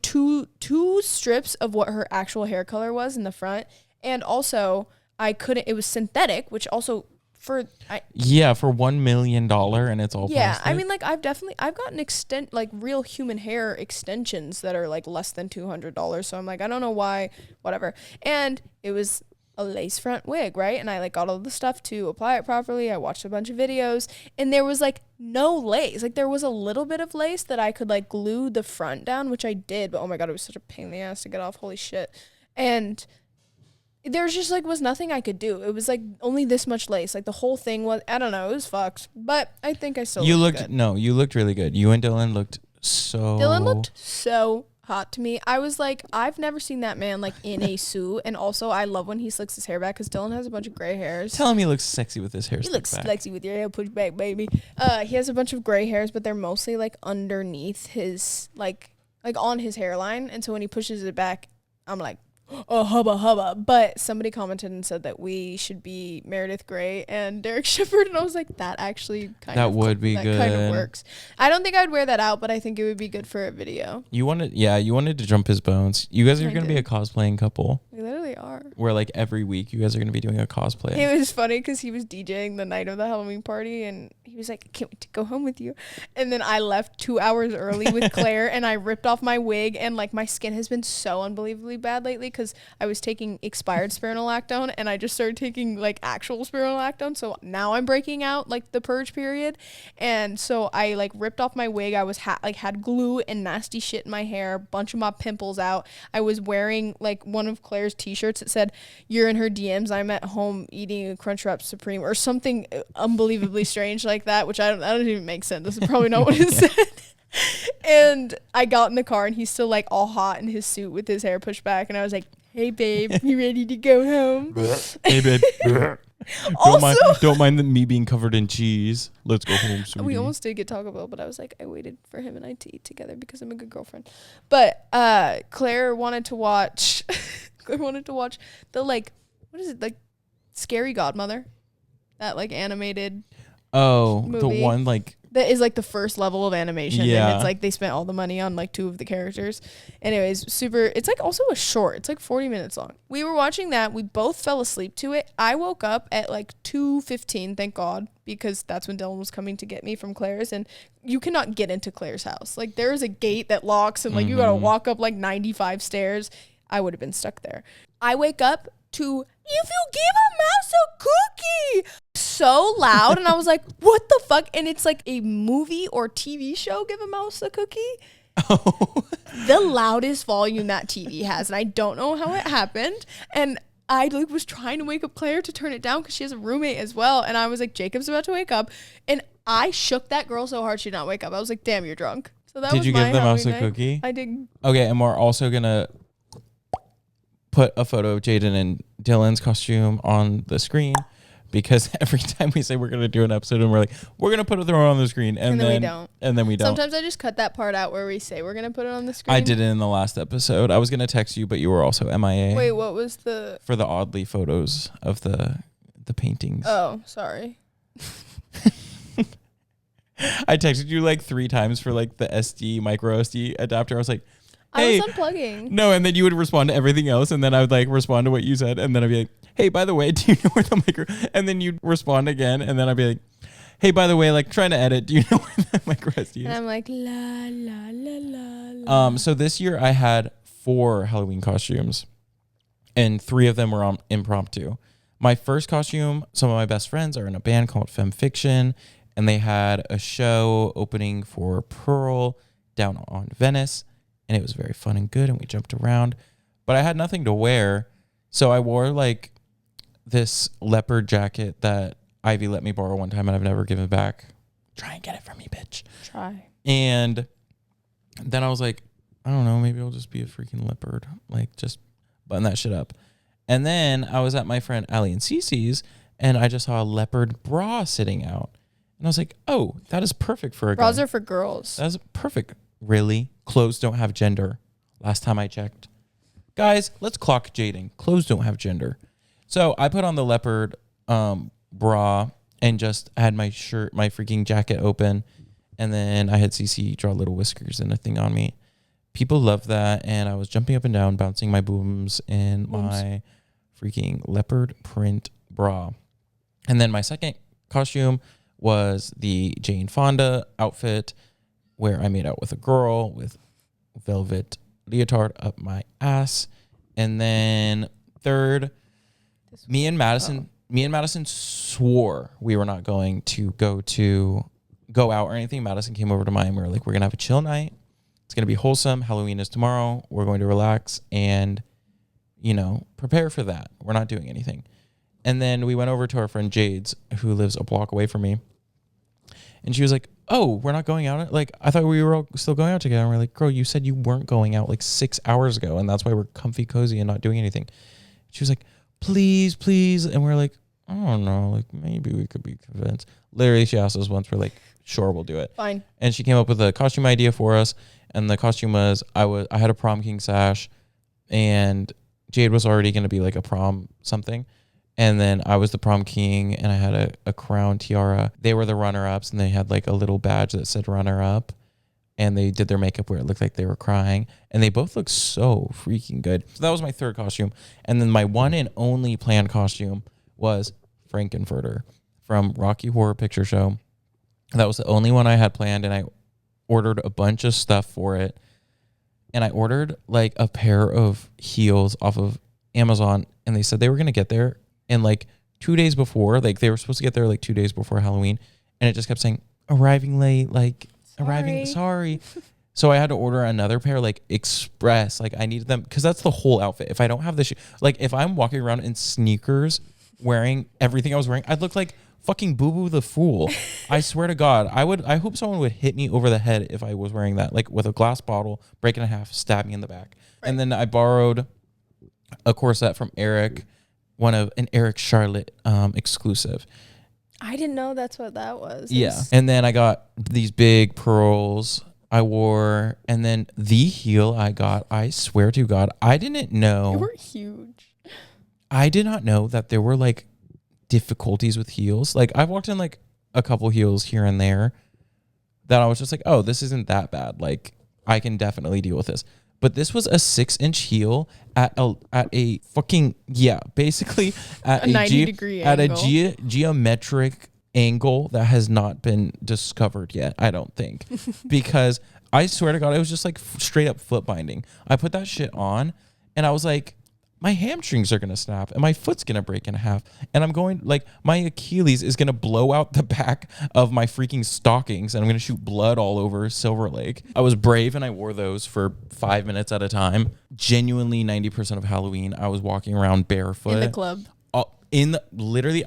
two strips of what her actual hair color was in the front. And also, it was synthetic, which also... for $1 million and it's all plastic. I mean, like I've gotten like real human hair extensions that are like less than $200, so I'm like, I don't know why, whatever. And it was a lace front wig, right? And I like got all the stuff to apply it properly. I watched a bunch of videos, and there was like no lace. Like there was a little bit of lace that I could like glue the front down, which I did, but oh my God, it was such a pain in the ass to get off. Holy shit. And there's just like was nothing I could do. It was like only this much lace. Like the whole thing was, I don't know, it was fucked. But I think I still looked good. You looked really good. You and Dylan looked so hot to me. I was like, I've never seen that man like in a suit. And also I love when he slicks his hair back, because Dylan has a bunch of gray hairs. Tell him he looks sexy with his hair. He looks sexy with your hair pushed back, baby. He has a bunch of gray hairs, but they're mostly like underneath his like on his hairline. And so when he pushes it back, I'm like, oh, hubba. But somebody commented and said that we should be Meredith Grey and Derek Shepherd, and I was like, that actually kind of works. I don't think I'd wear that out, but I think it would be good for a video. You wanted to jump his bones. You guys are going to be a cosplaying couple. We literally are. Where like every week you guys are going to be doing a cosplay. It was funny because he was DJing the night of the Halloween party, and he was like, I can't wait to go home with you. And then I left 2 hours early with Claire, and I ripped off my wig, and like my skin has been so unbelievably bad lately because I was taking expired spironolactone, and I just started taking like actual spironolactone. So now I'm breaking out like the purge period. And so I like ripped off my wig. I was had glue and nasty shit in my hair, bunch of my pimples out. I was wearing like one of Claire's t-shirts that said, "You're in her DMs, I'm at home eating a Crunchwrap Supreme," or something unbelievably strange like that, which I don't even make sense. This is probably not what it said. And I got in the car, and he's still like all hot in his suit with his hair pushed back, and I was like, "Hey babe, you ready to go home?" Hey babe. Don't mind me being covered in cheese. Let's go home, sweetie. We almost did get Taco Bell, but I was like, I waited for him and I to eat together because I'm a good girlfriend. But Claire wanted to watch the like, what is it, like Scary Godmother, that like animated movie. The one like that is like the first level of animation. Yeah. And it's like they spent all the money on like 2 of the characters. Anyways, super. It's like also a short. It's like 40 minutes long. We were watching that. We both fell asleep to it. I woke up at like 2:15, thank God, because that's when Dylan was coming to get me from Claire's. And you cannot get into Claire's house. Like there's a gate that locks, and like you gotta walk up like 95 stairs. I would have been stuck there. I wake up to, "If you give a mouse a cookie," so loud, and I was like, what the fuck? And it's like a movie or TV show, "Give a mouse a cookie." Oh. The loudest volume that TV has, and I don't know how it happened. And I like was trying to wake up Claire to turn it down because she has a roommate as well, and I was like, Jacob's about to wake up, and I shook that girl so hard she did not wake up. I was like, damn, you're drunk. So that did was you my give the mouse a night. cookie? I did. Okay, and we're also gonna put a photo of Jaden and Dylan's costume on the screen, because every time we say we're going to do an episode and we're like, we're going to put it on the screen. And then we don't. And then we don't. Sometimes I just cut that part out where we say we're going to put it on the screen. I did it in the last episode. I was going to text you, but you were also MIA. Wait, what was the... For the oddly photos of the paintings. Oh, sorry. I texted you like 3 times for like the SD, micro SD adapter. I was like, hey. I was unplugging. No, and then you would respond to everything else. And then I would like respond to what you said. And then I'd be like, hey, by the way, do you know where the micro... And then you'd respond again. And then I'd be like, hey, by the way, like trying to edit, do you know where the micro SD is? And I'm like, la, la, la, la, la. So this year I had 4 Halloween costumes. And 3 of them were impromptu. My first costume, some of my best friends are in a band called Femme Fiction. And they had a show opening for Pearl down on Venice. And it was very fun and good. And we jumped around. But I had nothing to wear. So I wore like this leopard jacket that Ivy let me borrow one time. And I've never given back. Try and get it from me, bitch. Try. And then I was like, I don't know. Maybe I'll just be a freaking leopard. Like just button that shit up. And then I was at my friend Allie and Cece's. And I just saw a leopard bra sitting out. And I was like, oh, that is perfect for a guy. Bras are for girls. That's perfect. Really? Clothes don't have gender. Last time I checked. Guys, let's clock jading. Clothes don't have gender. So I put on the leopard bra and just had my shirt, my freaking jacket open. And then I had CC draw little whiskers and a thing on me. People loved that. And I was jumping up and down, bouncing my booms in my freaking leopard print bra. And then my second costume was the Jane Fonda outfit where I made out with a girl with velvet leotard up my ass. And then third, me and Madison swore we were not going to go out or anything. Madison came over to mine. We were like, we're going to have a chill night. It's going to be wholesome. Halloween is tomorrow. We're going to relax and, prepare for that. We're not doing anything. And then we went over to our friend Jade's, who lives a block away from me. And she was like, oh, we're not going out? Like, I thought we were all still going out together. And we're like, girl, you said you weren't going out like 6 hours ago. And that's why we're comfy, cozy, and not doing anything. She was like, please, please. And we're like, I don't know. Like, maybe we could be convinced. Literally, she asked us once. We're like, sure, we'll do it. Fine. And she came up with a costume idea for us. And the costume was, I had a prom king sash. And Jade was already going to be like a prom something. And then I was the prom king, and I had a crown tiara. They were the runner-ups, and they had like a little badge that said runner-up. And they did their makeup where it looked like they were crying. And they both looked so freaking good. So that was my third costume. And then my one and only planned costume was Frank-N-Furter from Rocky Horror Picture Show. That was the only one I had planned, and I ordered a bunch of stuff for it. And I ordered like a pair of heels off of Amazon, and they said they were going to get there. And like 2 days before, like they were supposed to get there like 2 days before Halloween. And it just kept saying, arriving late, like sorry. So I had to order another pair, like express. Like I needed them because that's the whole outfit. If I don't have the shoe, like if I'm walking around in sneakers wearing everything I was wearing, I'd look like fucking Boo Boo the Fool. I swear to God, I hope someone would hit me over the head if I was wearing that, like with a glass bottle, break it in half, stab me in the back. Right. And then I borrowed a corset from Eric. An Eric Charlotte exclusive. I didn't know that's what that was. Yeah. And then I got these big pearls I wore. And then the heel I got, I swear to God, I didn't know. They were huge. I did not know that there were like difficulties with heels. Like I've walked in like a couple heels here and there that I was just like, oh, this isn't that bad. Like I can definitely deal with this. But this was a 6-inch heel at a fucking, basically at a 90-degree angle. At a geometric angle that has not been discovered yet, I don't think. Because I swear to God, it was just like straight up foot binding. I put that shit on and I was like, my hamstrings are going to snap and my foot's going to break in half. And I'm going, like, my Achilles is going to blow out the back of my freaking stockings and I'm going to shoot blood all over Silver Lake. I was brave and I wore those for 5 minutes at a time. Genuinely 90% of Halloween, I was walking around barefoot. In the club. Literally,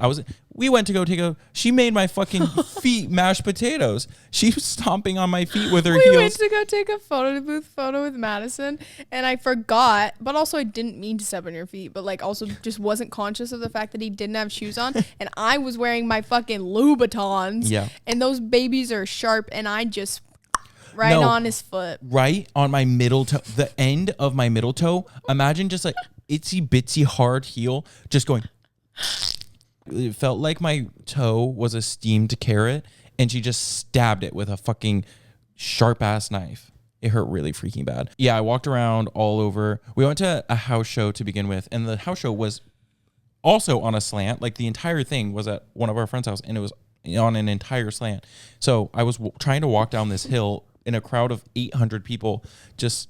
We went to go she made my fucking feet mashed potatoes. She was stomping on my feet with her heels. We went to go take a photo booth photo with Madison, and I forgot, but also I didn't mean to step on your feet, but like also just wasn't conscious of the fact that he didn't have shoes on, and I was wearing my fucking Louboutins. Yeah. And those babies are sharp, and I just on his foot. Right on my middle toe, the end of my middle toe. Imagine just like itsy bitsy hard heel just going. It felt like my toe was a steamed carrot, and she just stabbed it with a fucking sharp ass knife. It hurt really freaking bad. Yeah, I walked around all over. We went to a house show to begin with, and the house show was also on a slant. Like the entire thing was at one of our friend's house, and it was on an entire slant. So I was trying to walk down this hill in a crowd of 800 people, just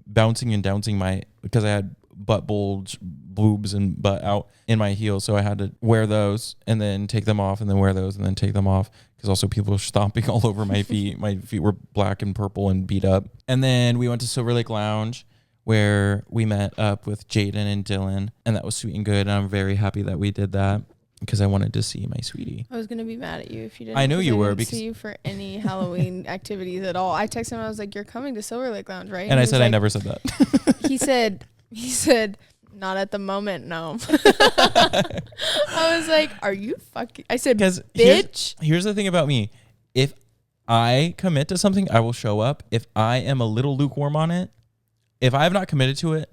bouncing and bouncing because I had butt bulge, boobs and butt out in my heels. So I had to wear those and then take them off and then wear those and then take them off. Because also people were stomping all over my feet. My feet were black and purple and beat up. And then we went to Silver Lake Lounge where we met up with Jaden and Dylan. And that was sweet and good. And I'm very happy that we did that because I wanted to see my sweetie. I was going to be mad at you if you didn't. I know you were. I didn't see you for any Halloween activities at all. I texted him. I was like, you're coming to Silver Lake Lounge, right? And I said, I never said that. He said, not at the moment, no. I was like, are you fucking... I said, bitch. Here's the thing about me. If I commit to something, I will show up. If I am a little lukewarm on it, if I have not committed to it,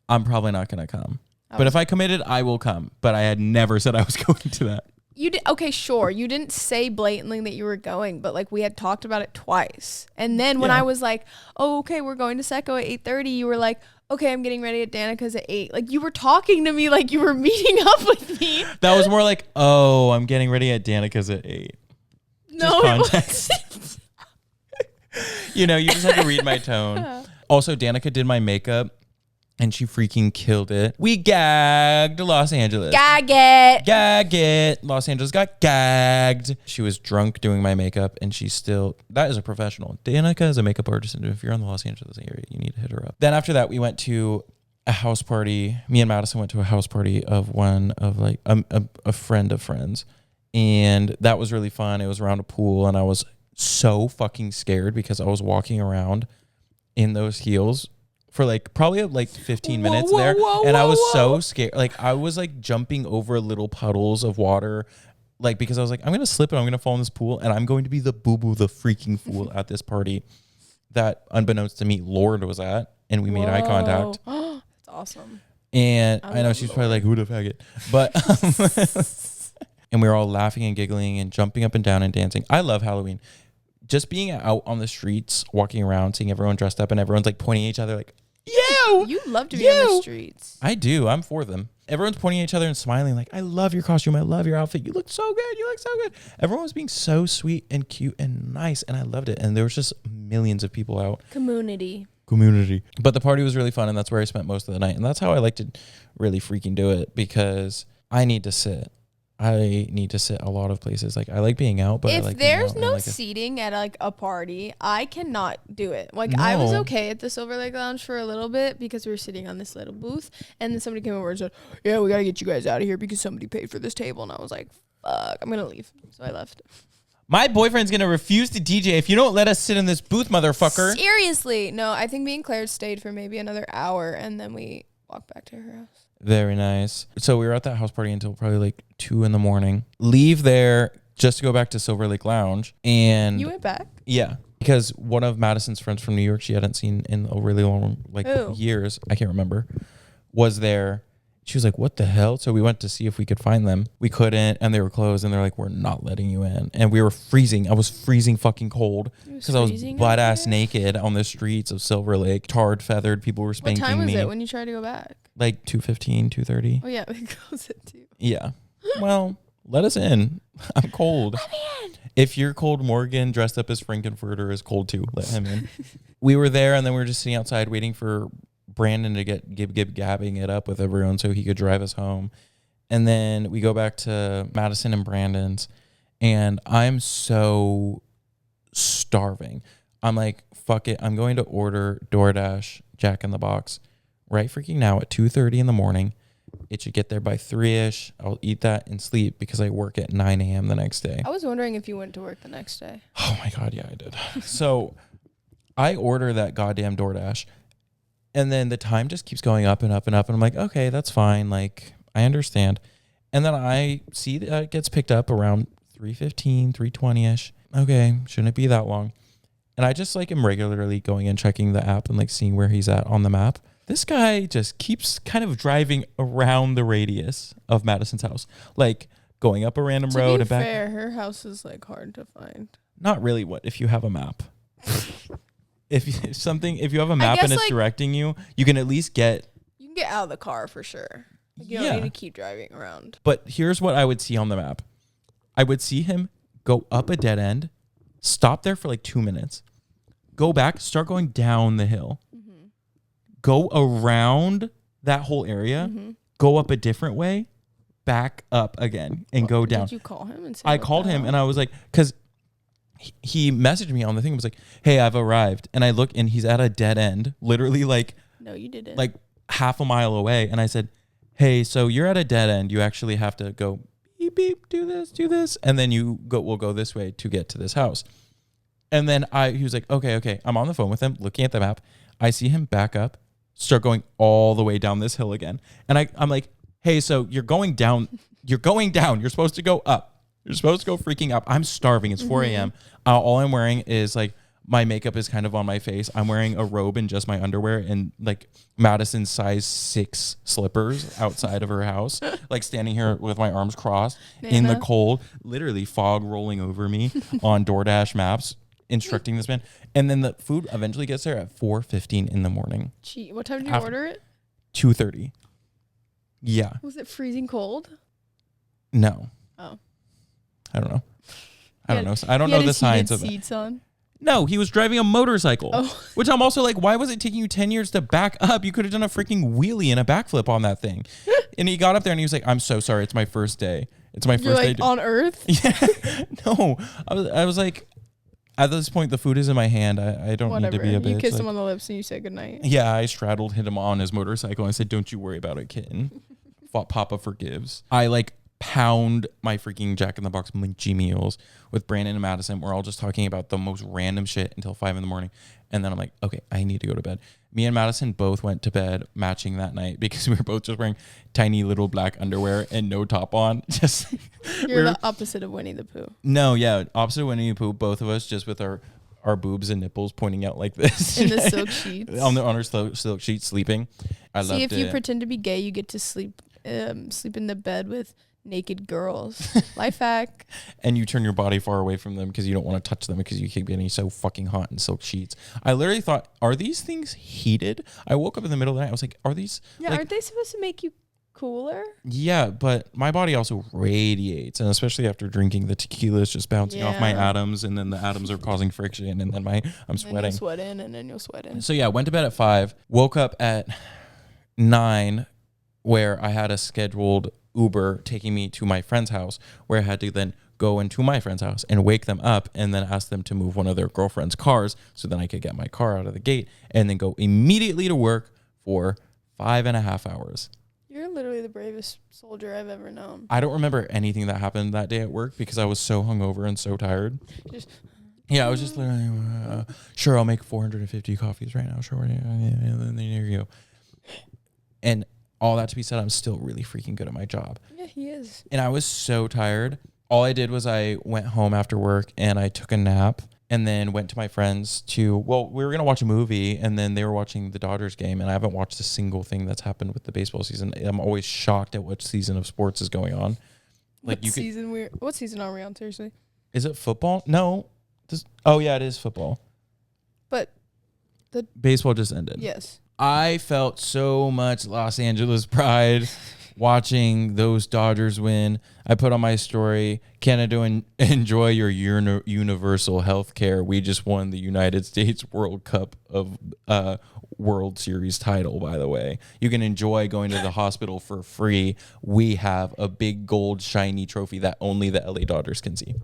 I'm probably not going to come. But if I committed, I will come. But I had never said I was going to that. You did, okay, sure. You didn't say blatantly that you were going, but like we had talked about it twice. And then when I was like, oh, okay, we're going to Secco at 8:30, you were like, okay, I'm getting ready at Danica's at 8. Like you were talking to me like you were meeting up with me. That was more like, oh, I'm getting ready at Danica's at 8. No, context. It wasn't. You know, you just have to read my tone. Also, Danica did my makeup. And she freaking killed it. We gagged Los Angeles. Gag it. Gag it. Los Angeles got gagged. She was drunk doing my makeup, and she's still... That is a professional. Danica is a makeup artist, and if you're in the Los Angeles area, you need to hit her up. Then after that, we went to a house party. Me and Madison went to a house party of one of like a friend of friends. And that was really fun. It was around a pool, and I was so fucking scared because I was walking around in those heels for like probably like 15 minutes there. And I was so scared. Like I was like jumping over little puddles of water. Like because I was like, I'm going to slip and I'm going to fall in this pool. And I'm going to be the boo-boo, the freaking fool at this party that unbeknownst to me, Lord was at. And we made eye contact. That's awesome. And I know she's probably like, who the faggot? But, and we were all laughing and giggling and jumping up and down and dancing. I love Halloween. Just being out on the streets, walking around, seeing everyone dressed up and everyone's like pointing at each other like, you love to be on the streets. I do. I'm for them. Everyone's pointing at each other and smiling like, I love your costume. I love your outfit. You look so good. You look so good. Everyone was being so sweet and cute and nice. And I loved it. And there was just millions of people out. Community. But the party was really fun. And that's where I spent most of the night. And that's how I like to really freaking do it because I need to sit. I need to sit a lot of places. Like I like being out, but if I like there's no seating at like a party, I cannot do it. Like I was okay at the Silver Lake Lounge for a little bit because we were sitting on this little booth, and then somebody came over and said, "Yeah, we gotta get you guys out of here because somebody paid for this table." And I was like, "Fuck, I'm gonna leave." So I left. My boyfriend's gonna refuse to DJ if you don't let us sit in this booth, motherfucker. Seriously, no. I think me and Claire stayed for maybe another hour, and then we walked back to her house. Very nice. So we were at that house party until probably like 2 a.m. Leave there just to go back to Silver Lake Lounge. And you went back? Yeah. Because one of Madison's friends from New York, she hadn't seen in a really long, like years, I can't remember, was there. She was like, what the hell? So we went to see if we could find them. We couldn't, and they were closed, and they're like, we're not letting you in. And we were freezing. I was freezing fucking cold because I was butt-ass naked on the streets of Silver Lake, tarred, feathered. People were spanking me. What time was it when you tried to go back? Like 2:15, 2:30. Oh, yeah, it goes at 2. Yeah. Well, let us in. I'm cold. Let me in. If you're cold, Morgan dressed up as Frank-N-Furter is cold too. Let him in. We were there, and then we were just sitting outside waiting for Brandon to get gabbing it up with everyone so he could drive us home. And then we go back to Madison and Brandon's, and I'm so starving. I'm like, fuck it. I'm going to order DoorDash Jack in the Box right freaking now at 2:30 in the morning It should get there by 3-ish. I'll eat that and sleep because I work at 9 a.m. the next day. I was wondering if you went to work the next day. Oh my God, yeah, I did. So I order that goddamn DoorDash, and then the time just keeps going up and up and up. And I'm like, okay, that's fine. Like, I understand. And then I see that it gets picked up around 3:15, 3:20-ish. Okay, shouldn't it be that long? And I just like am regularly going and checking the app and like seeing where he's at on the map. This guy just keeps kind of driving around the radius of Madison's house, like going up a random road To and be back. fair, her house is like hard to find. Not really. What if you have a map? if you have a map guess, and it's like, directing you, you can at least get. You can get out of the car for sure. Like, you don't need to keep driving around. But here's what I would see on the map. I would see him go up a dead end, stop there for like 2 minutes, go back, start going down the hill, go around that whole area, go up a different way, back up again, and go down. Did you call him and say I called him and I was like, because he messaged me on the thing. Was like, hey, I've arrived. And I look and he's at a dead end, literally like, no, you didn't. like half a mile away. And I said, hey, so you're at a dead end. You actually have to go beep, beep, do this. And then we'll go this way to get to this house. And then he was like, okay. I'm on the phone with him, looking at the map. I see him back up, start going all the way down this hill again. And I'm like, hey, so you're going down. You're supposed to go up. You're supposed to go freaking up. I'm starving. It's 4 a.m. All I'm wearing is like, my makeup is kind of on my face. I'm wearing a robe and just my underwear and like Madison's size 6 slippers outside of her house, like standing here with my arms crossed in the cold, literally fog rolling over me on DoorDash maps, instructing this man. And then the food eventually gets there at 4:15 in the morning. Gee, what time did you order it? 2:30. Yeah. Was it freezing cold? No. Oh. I don't know. I don't know the science of it. Seats on? No, he was driving a motorcycle, Oh. which I'm also like, why was it taking you 10 years to back up? You could have done a freaking wheelie and a backflip on that thing. And he got up there and he was like, I'm so sorry. It's my first day. It's my You're first like day. on Earth? Yeah. No, I was like, at this point, the food is in my hand. I don't need to be a bitch. You kissed like, him on the lips and you said goodnight. Yeah, I straddled him on his motorcycle and I said, don't you worry about it, kitten. Papa forgives. I like pound my freaking Jack in the Box Munchie meals with Brandon and Madison. We're all just talking about the most random shit until 5 a.m. And then I'm like, okay, I need to go to bed. Me and Madison both went to bed matching that night because we were both just wearing tiny little black underwear and no top on. Just You're the opposite of Winnie the Pooh. No, yeah, opposite of Winnie the Pooh. Both of us just with our boobs and nipples pointing out like this. In the silk sheets. on our silk sheets sleeping. I loved it. See, if you pretend to be gay, you get to sleep in the bed with naked girls. Life hack. And you turn your body far away from them because you don't want to touch them because you keep getting so fucking hot in silk sheets. I literally thought, are these things heated? I woke up in the middle of the night. I was like, are these? Yeah, like, aren't they supposed to make you cooler? Yeah, but my body also radiates, and especially after drinking, the tequila is just bouncing off my atoms, and then the atoms are causing friction, and then I'm sweating. You'll sweat in, and then you'll sweat in. So yeah, went to bed at 5, woke up at 9, where I had a scheduled Uber taking me to my friend's house, where I had to then go into my friend's house and wake them up and then ask them to move one of their girlfriend's cars so then I could get my car out of the gate and then go immediately to work for 5.5 hours. You're literally the bravest soldier I've ever known. I don't remember anything that happened that day at work because I was so hungover and so tired. I was just literally, sure, I'll make 450 coffees right now. Sure, yeah, and then there you go. And all that to be said, I'm still really freaking good at my job. Yeah, he is. And I was so tired. All I did was I went home after work and I took a nap and then went to my friends we were going to watch a movie and then they were watching the Dodgers game and I haven't watched a single thing that's happened with the baseball season. I'm always shocked at what season of sports is going on. Like what season are we on, seriously? Is it football? No. Yeah, it is football. But the baseball just ended. Yes. I felt so much Los Angeles pride watching those Dodgers win. I put on my story, Canada, enjoy your universal health care. We just won the United States World Cup of World Series title, by the way. You can enjoy going to the hospital for free. We have a big gold shiny trophy that only the LA Dodgers can see.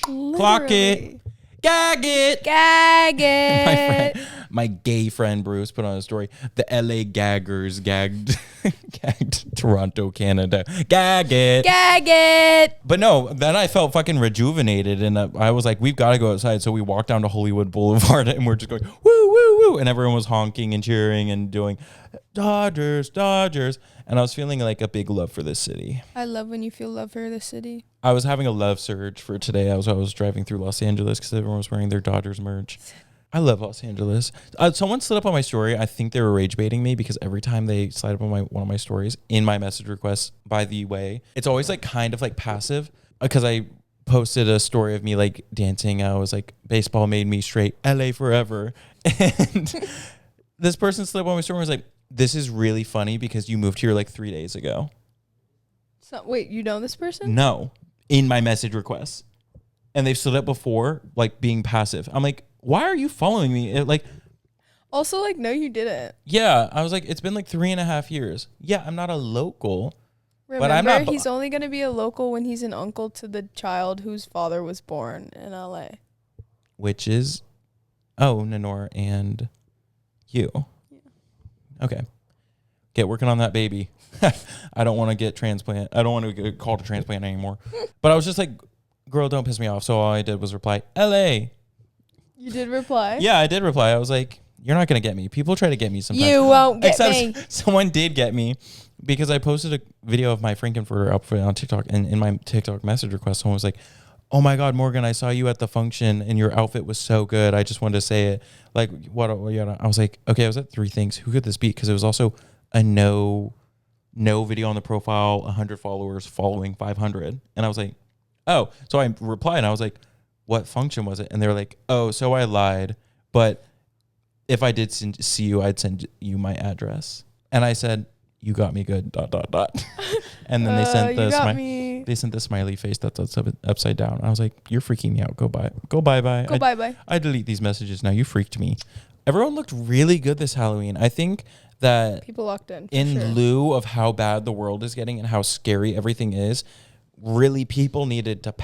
Literally. Clock it. Gag it. Gag it. My gay friend Bruce put on a story. The LA gaggers gagged Toronto, Canada. Gag it. Gag it. But no, then I felt fucking rejuvenated, and I was like, we've got to go outside. So we walked down to Hollywood Boulevard, and we're just going, woo, woo, woo. And everyone was honking and cheering and doing Dodgers, Dodgers. And I was feeling like a big love for this city. I love when you feel love for the city. I was having a love surge for today. I was driving through Los Angeles because everyone was wearing their Dodgers merch. I love Los Angeles. Someone slid up on my story. I think they were rage baiting me because every time they slide up on one of my stories in my message requests, by the way, it's always like kind of like passive because I posted a story of me like dancing. I was like, baseball made me straight, LA forever. And this person slid up on my story and was like, this is really funny because you moved here like 3 days ago. So wait, you know this person? No, in my message requests. And they've stood up before, like being passive. I'm like, why are you following me? Also, like, no, you didn't. Yeah, I was like, it's been like 3.5 years. Yeah, I'm not a local. Remember, but I'm not. He's only going to be a local when he's an uncle to the child whose father was born in LA. Which is, Nenor and you. Yeah. Okay. Get working on that baby. I don't want to get transplant. I don't want to get called to transplant anymore. But I was just like, girl, don't piss me off. So all I did was reply, LA. You did reply? Yeah, I did reply. I was like, you're not going to get me. People try to get me sometimes. You won't get me. Someone did get me because I posted a video of my Frank-N-Furter outfit on TikTok. And in my TikTok message request, someone was like, oh my God, Morgan, I saw you at the function and your outfit was so good. I just wanted to say it. Like, what? I was like, okay, I was at 3 things. Who could this be? Because it was also a no video on the profile, 100 followers following 500. And I was like, oh. So I replied and I was like, what function was it? And they were like, oh, so I lied. But if I did see you, I'd send you my address. And I said, you got me good, ... And then they sent the smiley face that's upside down. I was like, you're freaking me out. Go bye. Bye. I delete these messages now. You freaked me. Everyone looked really good this Halloween. I think that people locked in lieu of how bad the world is getting and how scary everything is, really people needed to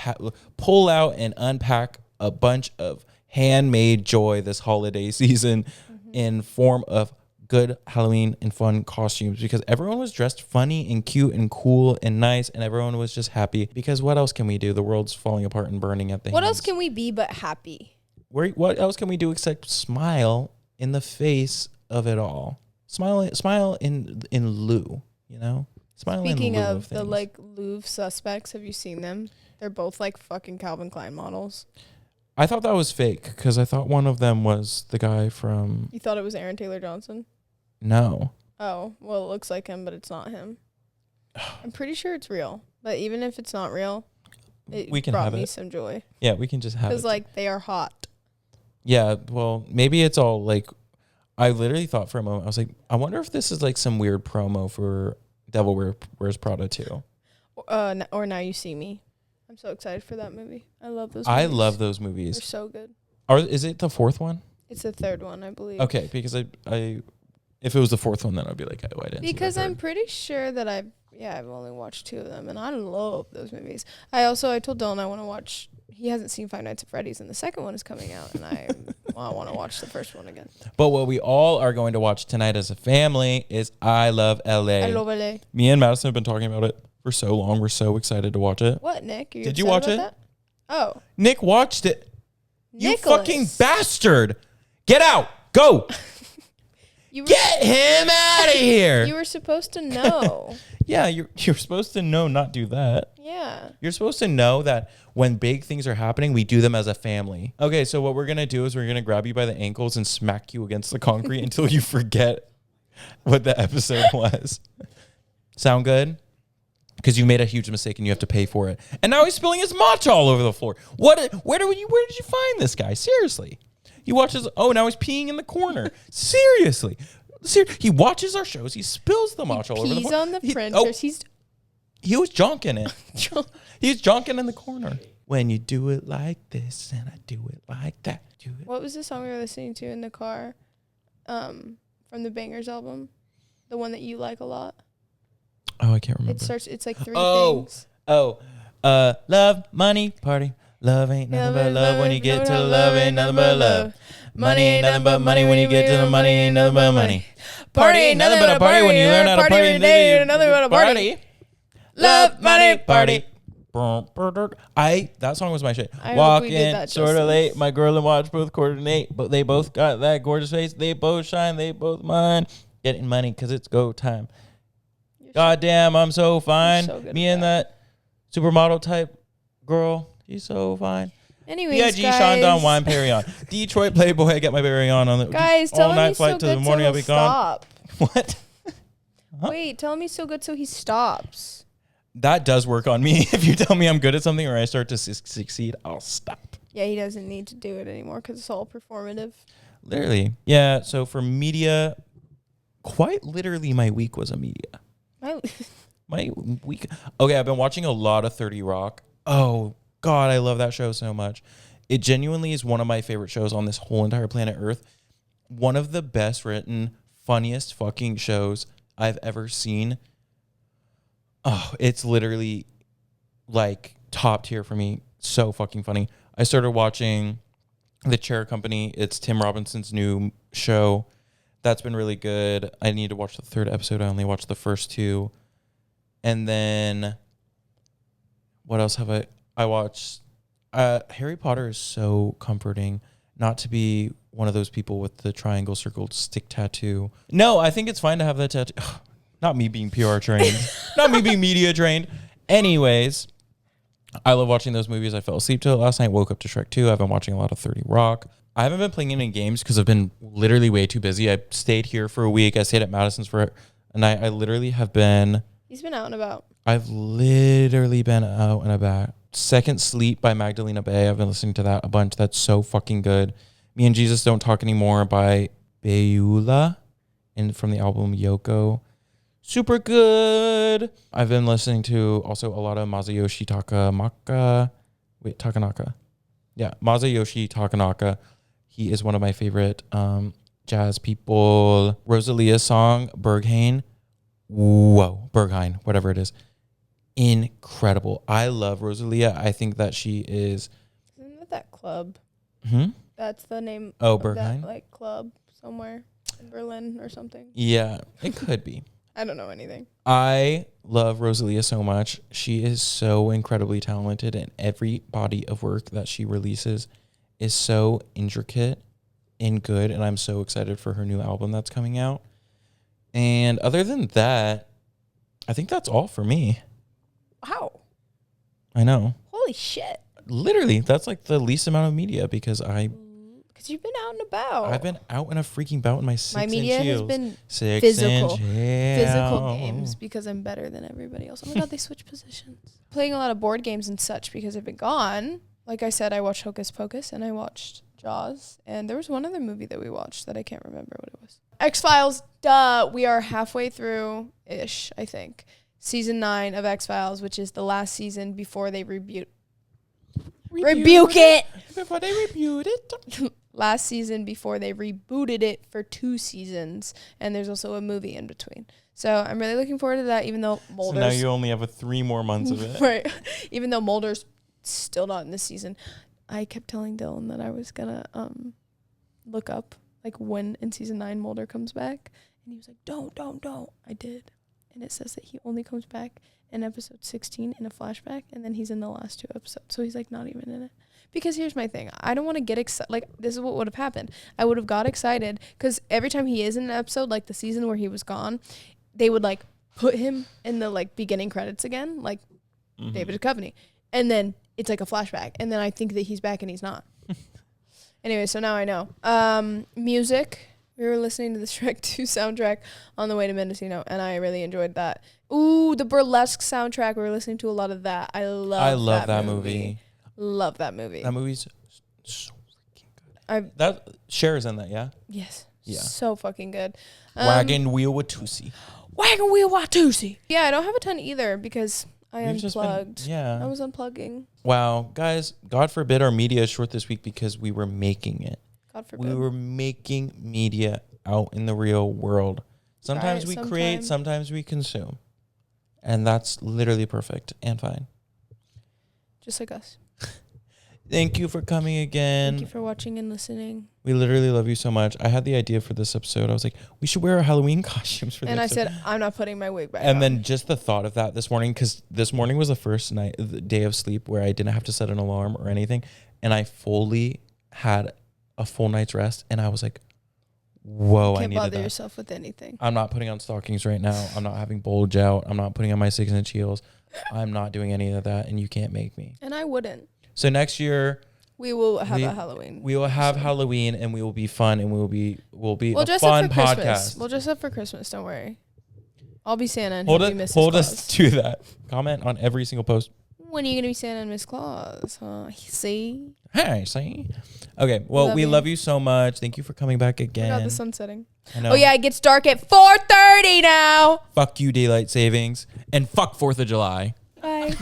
pull out and unpack a bunch of handmade joy this holiday season in form of good Halloween and fun costumes, because everyone was dressed funny and cute and cool and nice, and everyone was just happy because what else can we do? The world's falling apart and burning at the What hands. else can we be but happy? What else can we do except smile in the face of it all? Smile in lieu, you know? Smile Speaking in lieu of the things. like Louvre suspects, have you seen them? They're both like fucking Calvin Klein models. I thought that was fake because I thought one of them was the guy from... You thought it was Aaron Taylor Johnson? No. Oh, well, it looks like him, but it's not him. I'm pretty sure it's real. But even if it's not real, we can brought have me it. some joy. Yeah, we can just have it. Because, like, they are hot. Yeah, well, maybe it's all, like... I literally thought for a moment, I was like, I wonder if this is, like, some weird promo for Devil Wears Prada 2. Or Now You See Me. I'm so excited for that movie. I love those movies. I love those movies. They're so good. Is it the 4th one? It's the 3rd one, I believe. Okay, because I if it was the 4th one, then I'd be like, oh, I didn't. Because I'm pretty sure that I've only watched 2 of them, and I love those movies. I told Dylan I want to watch. He hasn't seen Five Nights at Freddy's, and the 2nd one is coming out, and I want to watch the 1st one again. But what we all are going to watch tonight as a family is I Love LA. I love LA. Me and Madison have been talking about it for so long. We're so excited to watch it. What, Nick? Did you watch it? That? Oh. Nick watched it. Nicholas. You fucking bastard. Get out. Go. Get him out of here. You were supposed to know. Yeah, you're supposed to know, not do that. Yeah. You're supposed to know that when big things are happening, we do them as a family. Okay, so what we're going to do is we're going to grab you by the ankles and smack you against the concrete until you forget what the episode was. Sound good? Because you made a huge mistake and you have to pay for it. And now he's spilling his matcha all over the floor. Where did you find this guy? Seriously. He watches, now he's peeing in the corner. Seriously. He watches our shows. He spills the matcha all over the floor. He's on the printers. He was jonking it. He was jonking in the corner. When you do it like this and I do it like that. What was the song we were listening to in the car from the Bangers album? The one that you like a lot? Oh, I can't remember. It's like 3 things. Love, money, party. Love ain't nothing but love when you get to love ain't nothing but love. Money ain't nothing but money when you get to the money ain't nothing but money. Party ain't nothing but a party when you learn how to party every day. Nothing but a party. Love, money, party. That song was my shit. Walking sort of late. My girl and watch both coordinate, but they both got that gorgeous face. They both shine. They both mine. Getting money because it's go time. Goddamn, I'm so fine. So me and that supermodel type girl. She's so fine. Anyways, B.I.G. Sean Don Wine Perry on. Detroit Playboy. I get my Perry on the guys. Tell him he's flight so to good the morning. so I'll be stop. Gone. What? Huh? Wait, tell him he's so good so he stops. That does work on me. If you tell me I'm good at something or I start to succeed, I'll stop. Yeah, he doesn't need to do it anymore because it's all performative. Literally. Yeah. So for media, quite literally, my week was a media. My week. Okay, I've been watching a lot of 30 Rock. Oh, God, I love that show so much. It genuinely is one of my favorite shows on this whole entire planet Earth. One of the best written, funniest fucking shows I've ever seen. Oh, it's literally like top tier for me. So fucking funny. I started watching The Chair Company. It's Tim Robinson's new show. That's been really good. I need to watch the third episode. I only watched the first two. And then what else have I watched? Harry Potter is so comforting. Not to be one of those people with the triangle circled stick tattoo. No, I think it's fine to have that tattoo. Not me being PR trained. Not me being media trained. Anyways, I love watching those movies. I fell asleep to it last night. Woke up to Shrek 2. I've been watching a lot of 30 Rock. I haven't been playing any games because I've been literally way too busy. I stayed here for a week. I stayed at Madison's for a night. I literally have been... He's been out and about. I've literally been out and about. Second Sleep by Magdalena Bay. I've been listening to that a bunch. That's so fucking good. Me and Jesus Don't Talk Anymore by Beulah from the album Yoko. Super good. I've been listening to also a lot of Masayoshi Takanaka. Yeah, Masayoshi Takanaka. He is one of my favorite jazz people. Rosalia's song, Berghain. Berghain, whatever it is. Incredible. I love Rosalia. I think that she is... Isn't that club? That's the name of Berghain? That like club somewhere in Berlin or something. Yeah, it could be. I don't know anything. I love Rosalia so much. She is so incredibly talented, and every body of work that she releases is so intricate and good, and I'm so excited for her new album that's coming out. And other than that, I think that's all for me. Wow. I know. Holy shit. Literally, that's like the least amount of media because you've been out and about. I've been out and a freaking about in my 6-inch My media heels. has been 6-inch physical heels. games because I'm better than everybody else. Oh my God, they switch positions. Playing a lot of board games and such because I've been gone. Like I said, I watched Hocus Pocus and I watched Jaws. And there was one other movie that we watched that I can't remember what it was. X-Files, duh. We are halfway through-ish, I think. Season 9 of X-Files, which is the last season before they rebuke it. Before they rebuke it. Last season before they rebooted it for 2 seasons. And there's also a movie in between. So I'm really looking forward to that, even though Mulder's... So now you only have 3 more months of it. Right. Even though Mulder's still not in this season. I kept telling Dylan that I was going to look up like when in season 9 Mulder comes back. And he was like, don't. I did. And it says that he only comes back in episode 16 in a flashback, and then he's in the last 2 episodes. So he's like not even in it. Because here's my thing. I don't want to get excited. Like, this is what would have happened. I would have got excited because every time he is in an episode, like the season where he was gone, they would like put him in the like beginning credits again, like David Duchovny. And then it's like a flashback. And then I think that he's back and he's not. Anyway, so now I know. Music. We were listening to the Shrek 2 soundtrack on the way to Mendocino, and I really enjoyed that. Ooh, the Burlesque soundtrack. We were listening to a lot of that. I love that movie. Love that movie. That movie's so freaking good. Cher's in that, yeah? Yes. Yeah. So fucking good. Wagon Wheel Watusi. Wagon Wheel Watusi. Yeah, I don't have a ton either because I unplugged. I was unplugging. Wow. Guys, God forbid our media is short this week because we were making it. God forbid. We were making media out in the real world. Sometimes we create, sometimes we consume. And that's literally perfect and fine. Just like us. Thank you for coming again. Thank you for watching and listening. We literally love you so much. I had the idea for this episode. I was like, we should wear our Halloween costumes for this. And I episode. said, I'm not putting my wig back And on. then just the thought of that this morning, because this morning was the day of sleep where I didn't have to set an alarm or anything. And I fully had a full night's rest. And I was like, whoa, you I can't needed bother that. yourself with anything. I'm not putting on stockings right now. I'm not having bulge out. I'm not putting on my 6-inch heels. I'm not doing any of that. And you can't make me. And I wouldn't. So next year... We will have a Halloween. We will have Halloween, and we will be fun, and we'll be a dress fun up for podcast. Christmas. We'll dress up for Christmas. Don't worry. I'll be Santa and Hold he'll be Mrs. Hold Claus. us to that. Comment on every single post. When are you gonna be Santa and Miss Claus? Huh? See. Hey, see. Okay. Well, we love you so much. Thank you for coming back again. Oh my God, the sun's setting. I know. Oh yeah, it gets dark at 4:30 now. Fuck you, daylight savings, and fuck 4th of July. Bye.